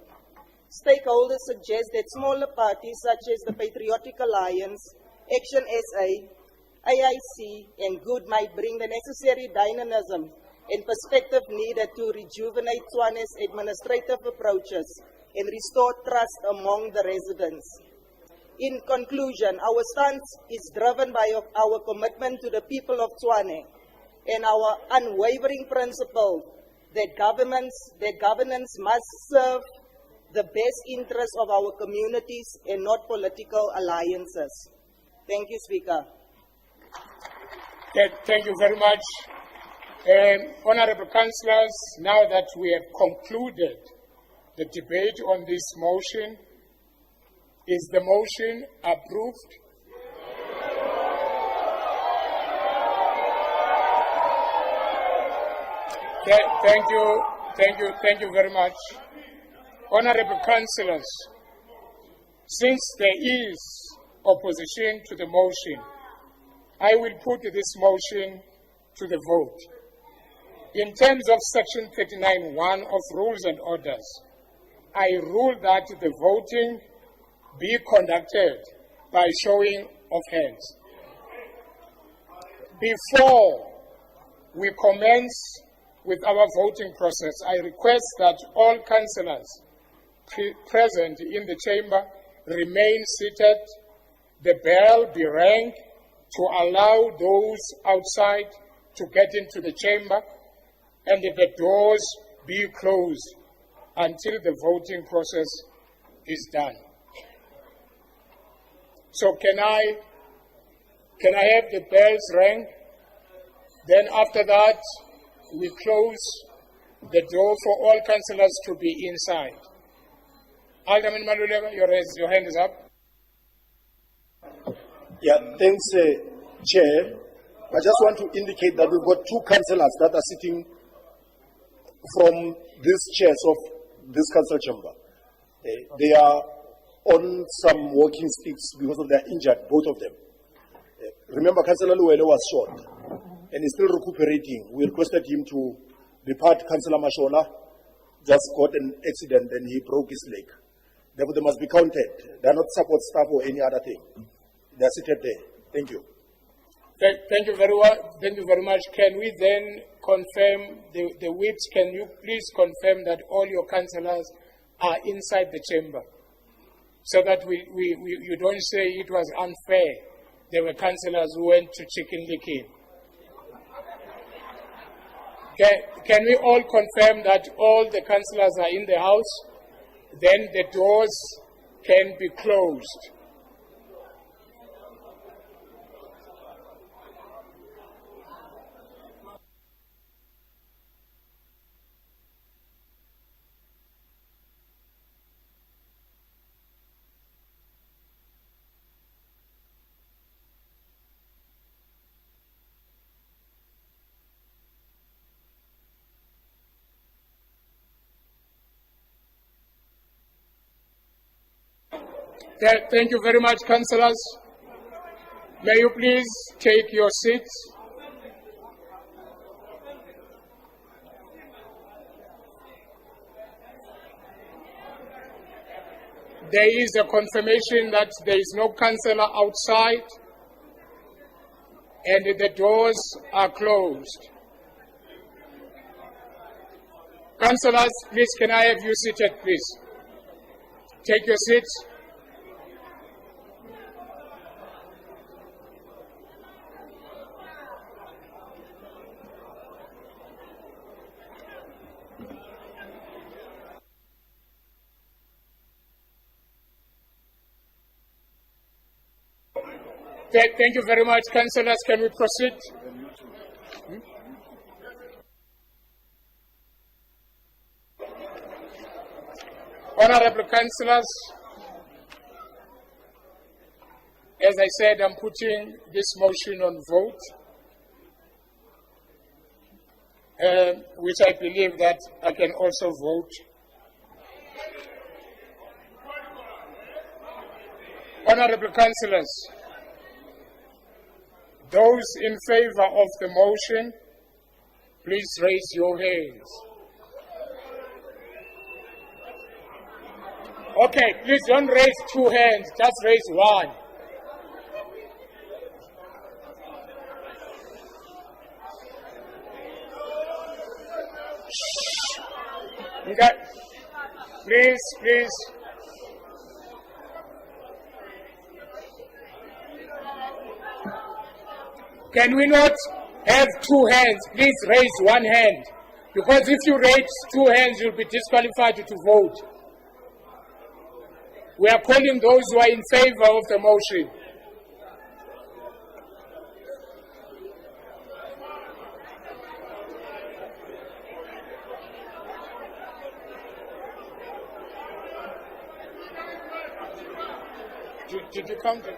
Speaker 14: Stakeholders suggest that smaller parties such as the Patriotic Alliance, Action SA, AIC, and Good might bring the necessary dynamism and perspective needed to rejuvenate Tshwane's administrative approaches and restore trust among the residents. In conclusion, our stance is driven by our commitment to the people of Tshwane and our unwavering principle that governance must serve the best interests of our communities and not political alliances. Thank you, Speaker.
Speaker 2: Thank you very much. Honorable Councillors, now that we have concluded the debate on this motion, is the motion approved? Thank you very much. Honorable Councillors, since there is opposition to the motion, I will put this motion to the vote. In terms of Section 39(1) of Rules and Orders, I rule that the voting be conducted by showing of hands. Before we commence with our voting process, I request that all councillors present in the chamber remain seated, the bell be rang to allow those outside to get into the chamber, and the doors be closed until the voting process is done. So can I have the bells rang? Then after that, we close the door for all councillors to be inside. Alderman Maluleka, your hand is up.
Speaker 6: Yeah, thanks, Chair. I just want to indicate that we've got two councillors that are sitting from these chairs of this council chamber. They are on some walking sticks because of their injured, both of them. Remember, Councillor Luwele was shot and is still recuperating. We requested him to depart. Councillor Mashola just got an accident and he broke his leg. Therefore, they must be counted. They are not support staff or any other thing. They are seated there. Thank you.
Speaker 2: Thank you very much. Can we then confirm the whips? Can you please confirm that all your councillors are inside the chamber, so that you don't say it was unfair? There were councillors who went to chicken licking. Can we all confirm that all the councillors are in the house? Then the doors can be closed. Thank you very much, councillors. May you please take your seats. There is a confirmation that there is no councillor outside and the doors are closed. Councillors, please, can I have you seated, please? Take your seats. Thank you very much, councillors. Can we proceed? Honorable councillors, as I said, I'm putting this motion on vote, which I believe that I can also vote. Honorable councillors, those in favor of the motion, please raise your hands. Okay, please don't raise two hands, just raise one. Okay. Please. Can we not have two hands? Please raise one hand. Because if you raise two hands, you'll be disqualified to vote. We are calling those who are in favor of the motion. Did you come to...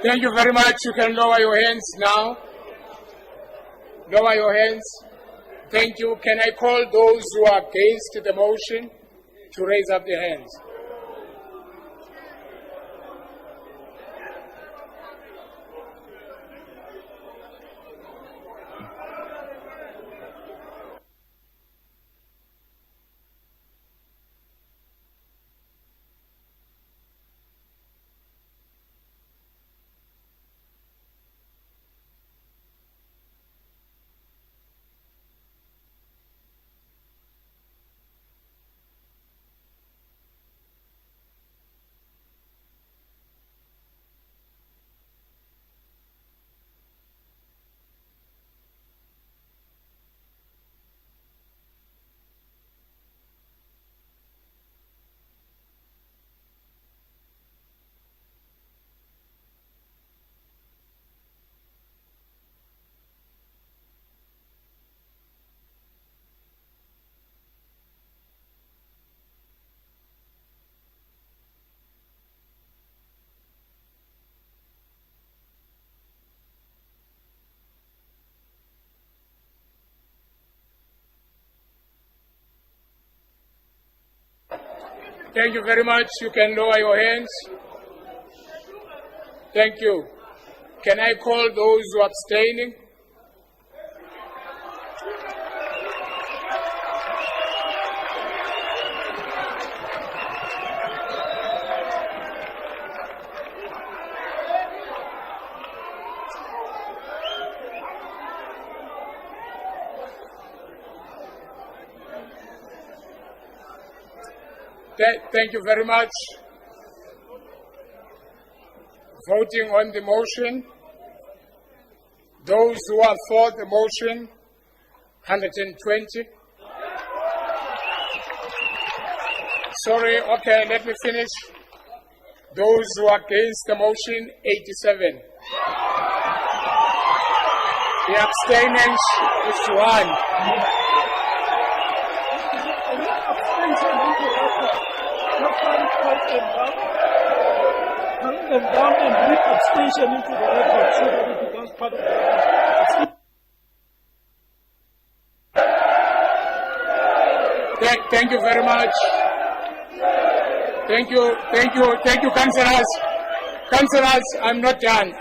Speaker 2: Thank you very much. You can lower your hands now. Lower your hands. Thank you. Can I call those who are against the motion to raise up their hands? Thank you very much. You can lower your hands. Thank you. Can I call those who are abstaining? Thank you very much. Voting on the motion. Those who are for the motion, 120. Sorry, okay, let me finish. Those who are against the motion, 87. The abstentions is 1.
Speaker 15: Count them down and read abstention into the record so that it becomes part of the record.
Speaker 2: Thank you very much. Thank you, councillors. Councillors, I'm not done.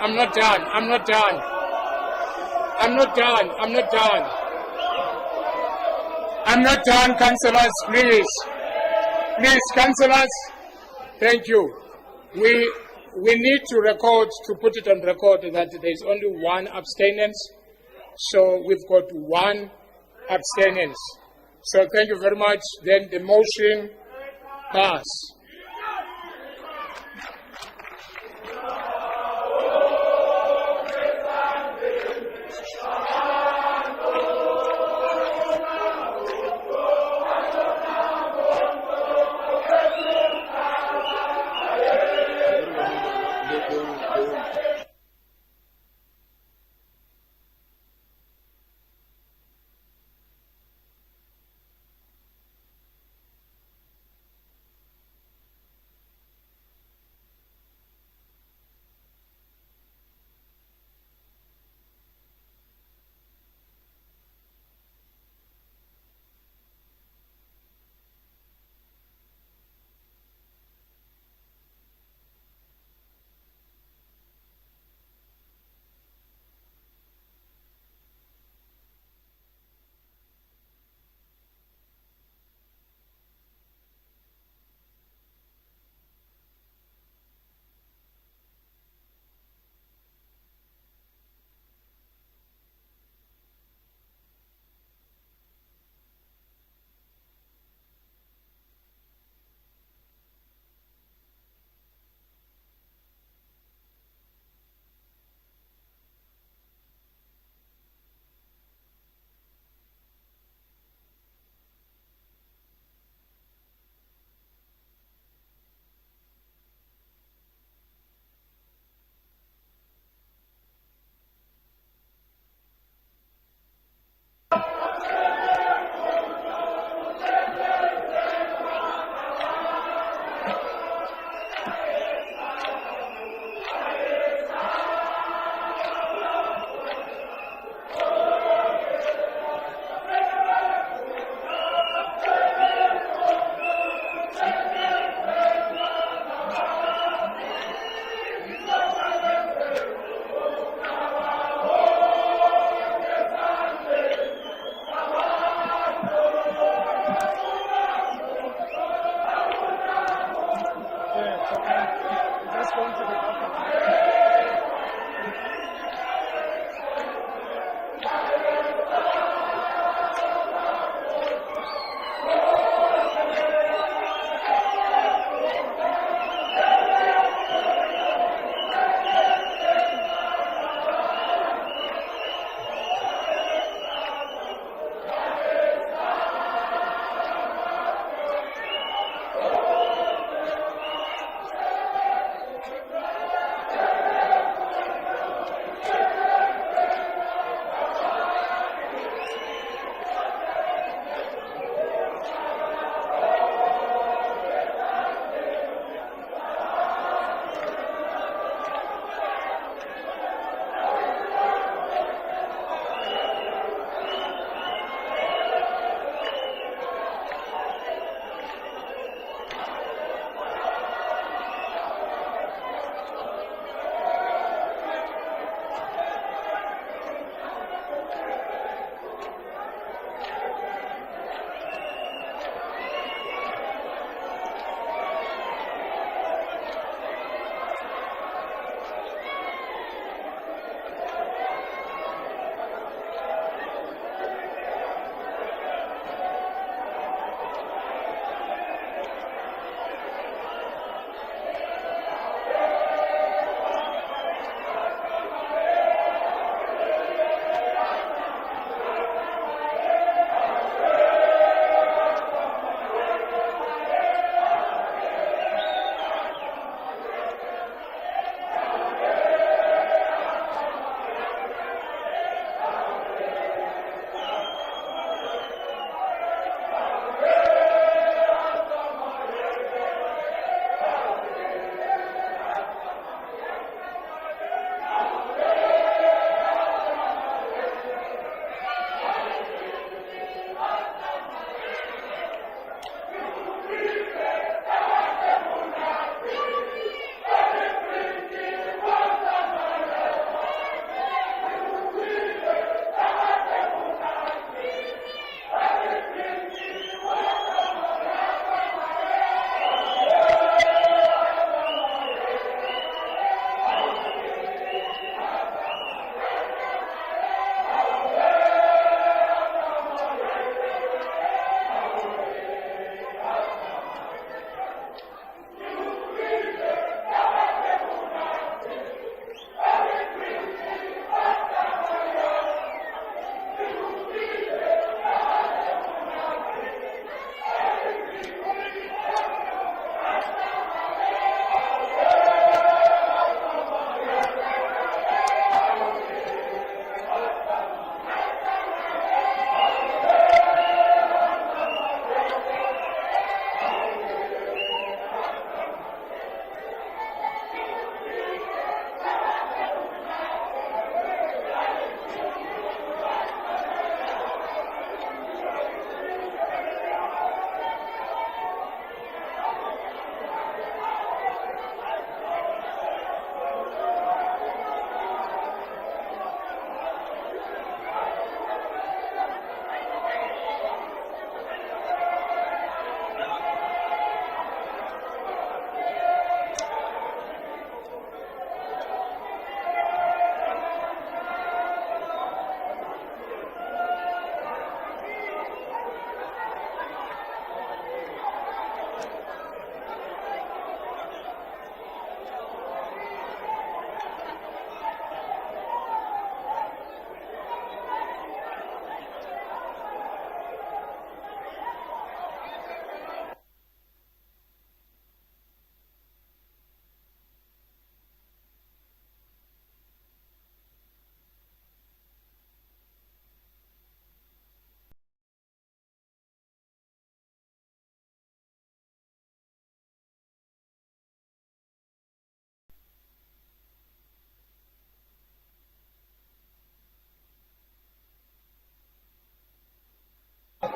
Speaker 2: Councillors, please. Please, councillors, thank you. We need to record, to put it on record, that there is only one abstinence. So we've got one abstinence. So thank you very much. Then the motion pass.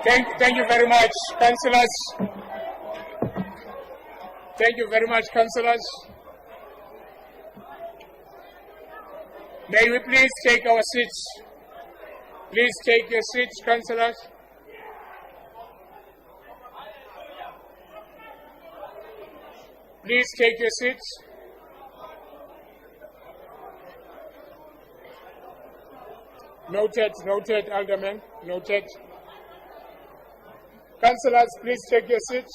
Speaker 2: Thank you very much, councillors. Thank you very much, councillors. May we please take our seats? Please take your seats, councillors. Please take your seats. Noted, Alderman, noted. Councillors, please take your seats.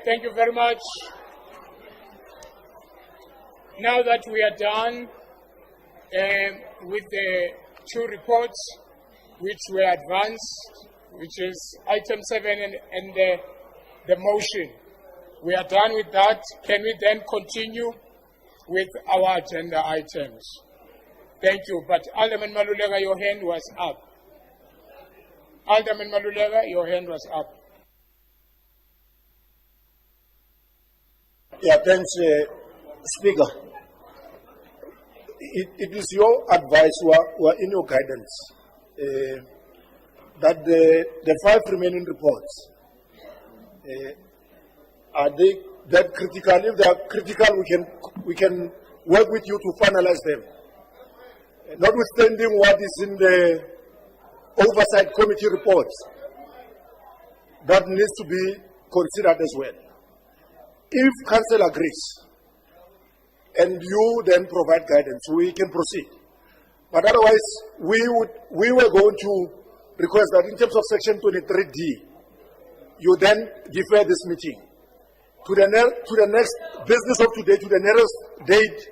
Speaker 2: Thank you very much. Now that we are done with the two reports which were advanced, which is item 7 and the motion, we are done with that. Can we then continue with our agenda items? Thank you. But Alderman Malulega, your hand was up. Alderman Malulega, your hand was up.
Speaker 6: Yeah, thanks, Speaker. It is your advice, or in your guidance, that the 5 remaining reports, are they that critical? If they are critical, we can work with you to finalize them. Notwithstanding what is in the oversight committee reports, that needs to be considered as well. If council agrees, and you then provide guidance, we can proceed. But otherwise, we were going to request that in terms of section 23D, you then defer this meeting to the next business of today, to the nearest date.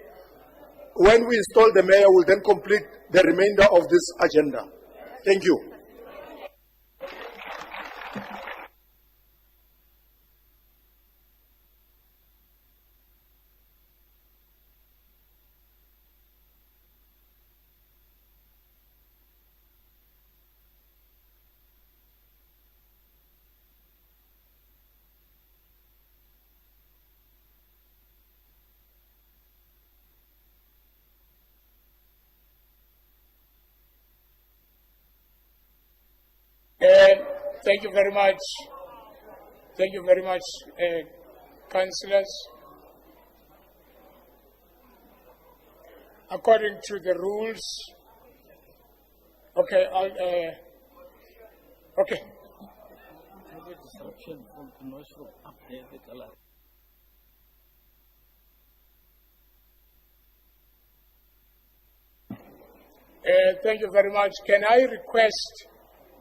Speaker 6: When we install the mayor, we'll then complete the remainder of this agenda. Thank you.
Speaker 2: Thank you very much. Thank you very much, councillors. According to the rules, okay, okay. Thank you very much. Can I request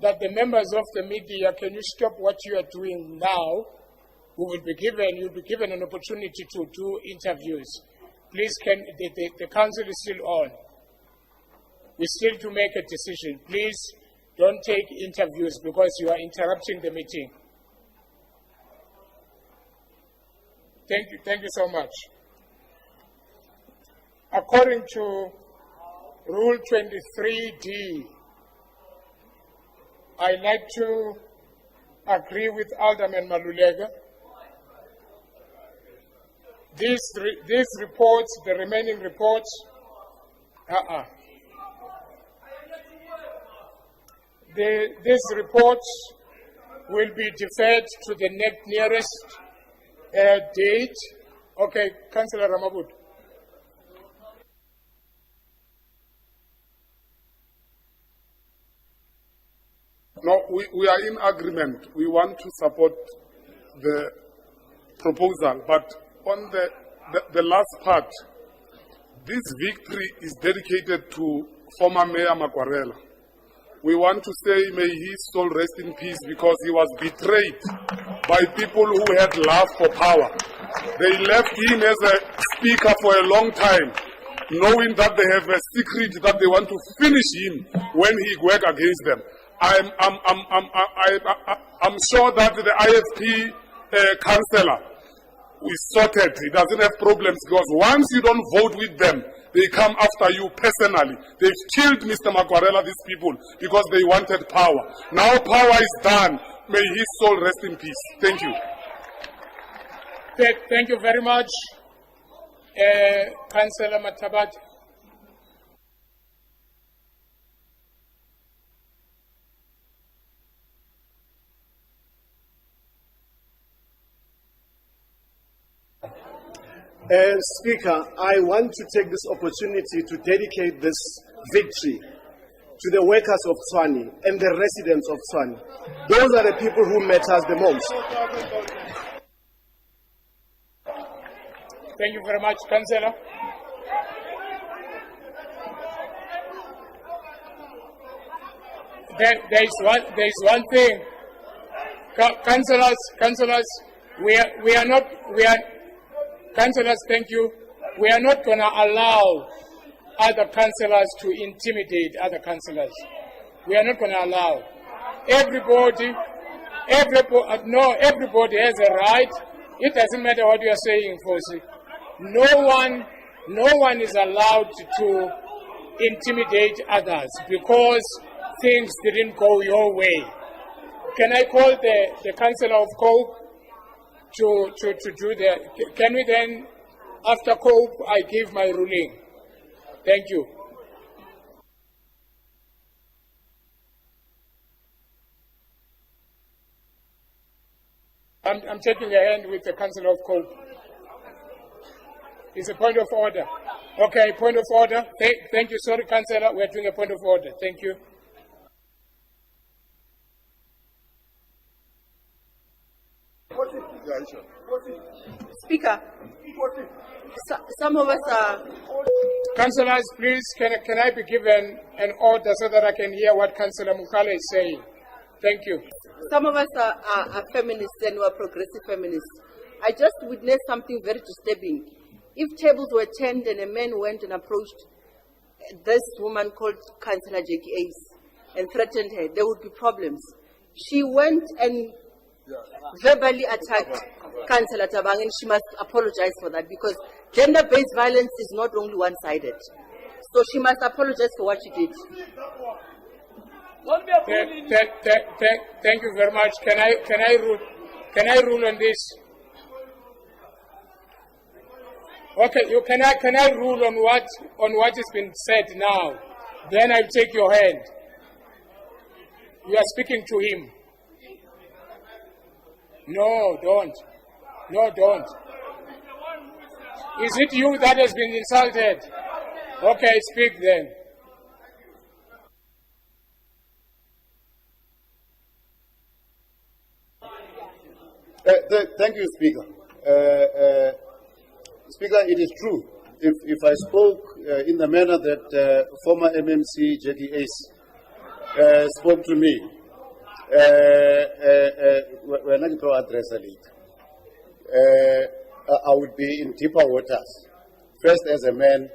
Speaker 2: that the members of the media, can you stop what you are doing now? You'll be given an opportunity to do interviews. Please, the council is still on. We still to make a decision. Please don't take interviews because you are interrupting the meeting. Thank you so much. According to Rule 23D, I'd like to agree with Alderman Malulega. These reports, the remaining reports, these reports will be deferred to the nearest date. Okay, Councillor Ramabud.
Speaker 12: No, we are in agreement. We want to support the proposal, but on the last part, this victory is dedicated to former Mayor Makwarela. We want to say may his soul rest in peace because he was betrayed by people who had love for power. They left him as a speaker for a long time, knowing that they have a secret that they want to finish him when he work against them. I'm sure that the IFP councillor is sorted. He doesn't have problems because once you don't vote with them, they come after you personally. They've killed Mr. Makwarela, these people, because they wanted power. Now power is done. May his soul rest in peace. Thank you.
Speaker 2: Thank you very much, Councillor Mathabati.
Speaker 7: Speaker, I want to take this opportunity to dedicate this victory to the workers of Tshwane and the residents of Tshwane. Those are the people who matter the most.
Speaker 2: Thank you very much, Councillor. There is one thing, councillors, councillors, thank you. We are not going to allow other councillors to intimidate other councillors. We are not going to allow. Everybody has a right. It doesn't matter what you are saying, Fosi. No one is allowed to intimidate others because things didn't go your way. Can I call the Councillor of Cope to do that? Can we then, after Cope, I give my ruling? Thank you. I'm taking a hand with the Councillor of Cope. It's a point of order. Okay, point of order. Thank you. Sorry, Councillor. We're doing a point of order. Thank you.
Speaker 10: Speaker, some of us are...
Speaker 2: Councillors, please, can I be given an order so that I can hear what Councillor Mukala is saying? Thank you.
Speaker 10: Some of us are feminists and we're progressive feminists. I just witnessed something very disturbing. If tables were turned and a man went and approached this woman called Councillor Jackie Ace and threatened her, there would be problems. She went and verbally attacked Councillor Tabang, and she must apologize for that because gender-based violence is not only one-sided. So she must apologize for what she did.
Speaker 2: Thank you very much. Can I rule on this? Okay, can I rule on what has been said now? Then I'll take your hand. You are speaking to him. No, don't. No, don't. Is it you that has been insulted? Okay, speak then.
Speaker 6: Thank you, Speaker. Speaker, it is true. If I spoke in the manner that former MMC Jackie Ace spoke to me, we're not going to address a lead. I would be in deeper waters. First as a man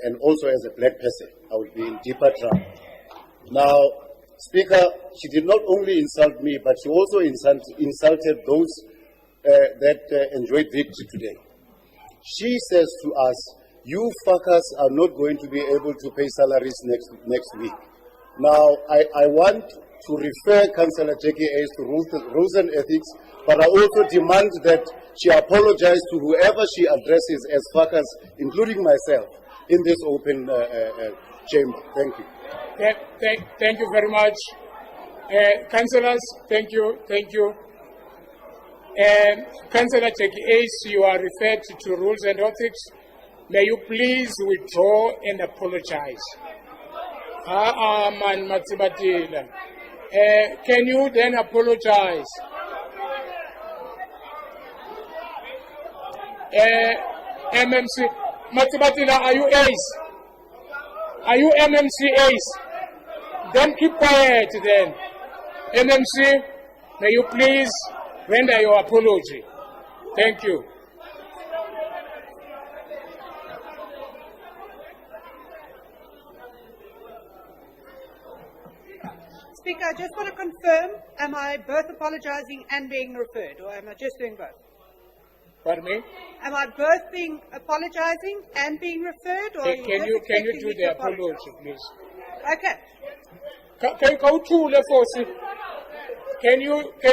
Speaker 6: and also as a black person, I would be in deeper trouble. Now, Speaker, she did not only insult me, but she also insulted those that enjoyed victory today. She says to us, you fuckers are not going to be able to pay salaries next week. Now, I want to refer Councillor Jackie Ace to rules and ethics, but I also demand that she apologize to whoever she addresses as fuckers, including myself, in this open chamber. Thank you.
Speaker 2: Thank you very much. Councillors, thank you. Councillor Jackie Ace, you are referred to rules and ethics. May you please withdraw and apologize. Man Matsibatila. Can you then apologize? MMC Matsibatila, are you Ace? Are you MMC Ace? Then keep quiet then. MMC, may you please render your apology. Thank you.
Speaker 16: Speaker, I just want to confirm, am I both apologizing and being referred, or am I just doing both?
Speaker 2: Pardon me?
Speaker 16: Am I both being apologizing and being referred, or are you
Speaker 2: Can
Speaker 16: both
Speaker 2: you
Speaker 16: expecting
Speaker 2: do
Speaker 16: me
Speaker 2: the
Speaker 16: to apologize?
Speaker 2: apology, please?
Speaker 16: Okay.
Speaker 2: Can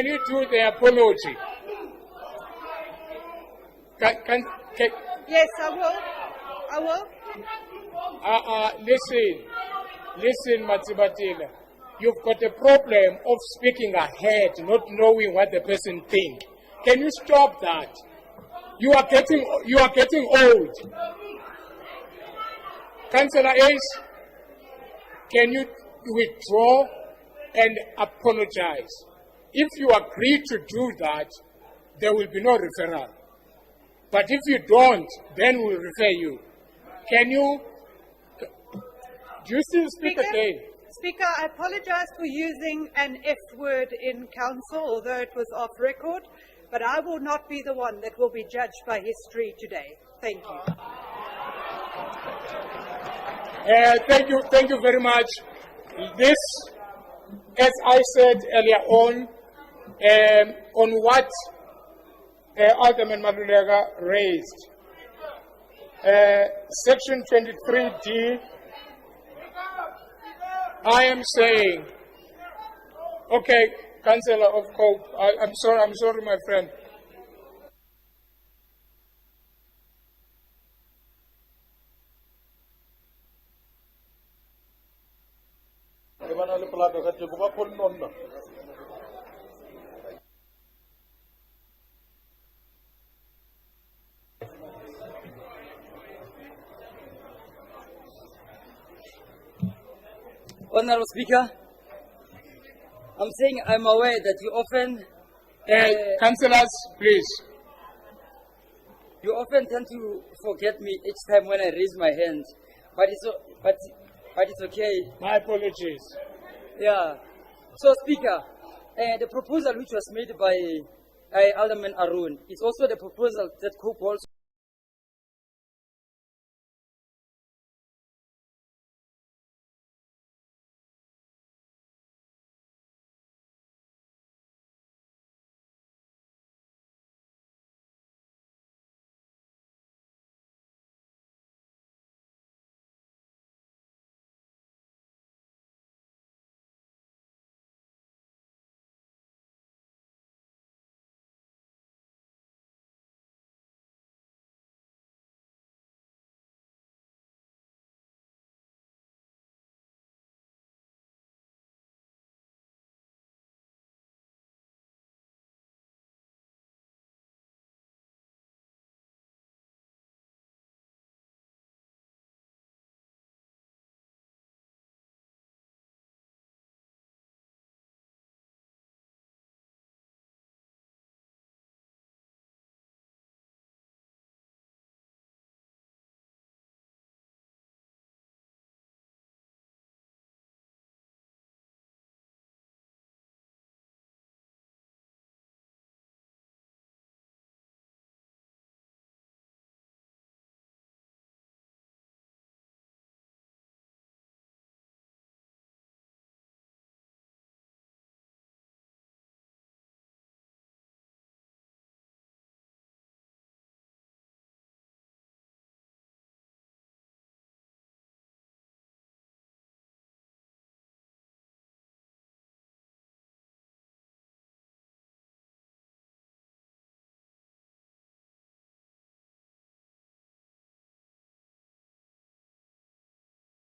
Speaker 2: you do the apology? Can
Speaker 16: Yes, I will. I will.
Speaker 2: Listen, Matsibatila. You've got a problem of speaking ahead, not knowing what the person thinks. Can you stop that? You are getting old. Councillor Ace, can you withdraw and apologize? If you agree to do that, there will be no referral. But if you don't, then we'll refer you. Can you? Do you still speak again?
Speaker 16: Speaker, I apologize for using an F word in council, although it was off record, but I will not be the one that will be judged by history today. Thank you.
Speaker 2: Thank you very much. This, as I said earlier on what Alderman Malulega raised, Section 23D, I am saying, okay, Councillor of Cope, I'm sorry, my friend.
Speaker 17: Honorable Speaker, I'm saying I'm aware that you often...
Speaker 2: Councillors, please.
Speaker 17: You often tend to forget me each time when I raise my hand, but it's okay.
Speaker 2: My apologies.
Speaker 17: Yeah. So, Speaker, the proposal which was made by Alderman Arun is also the proposal that Cope also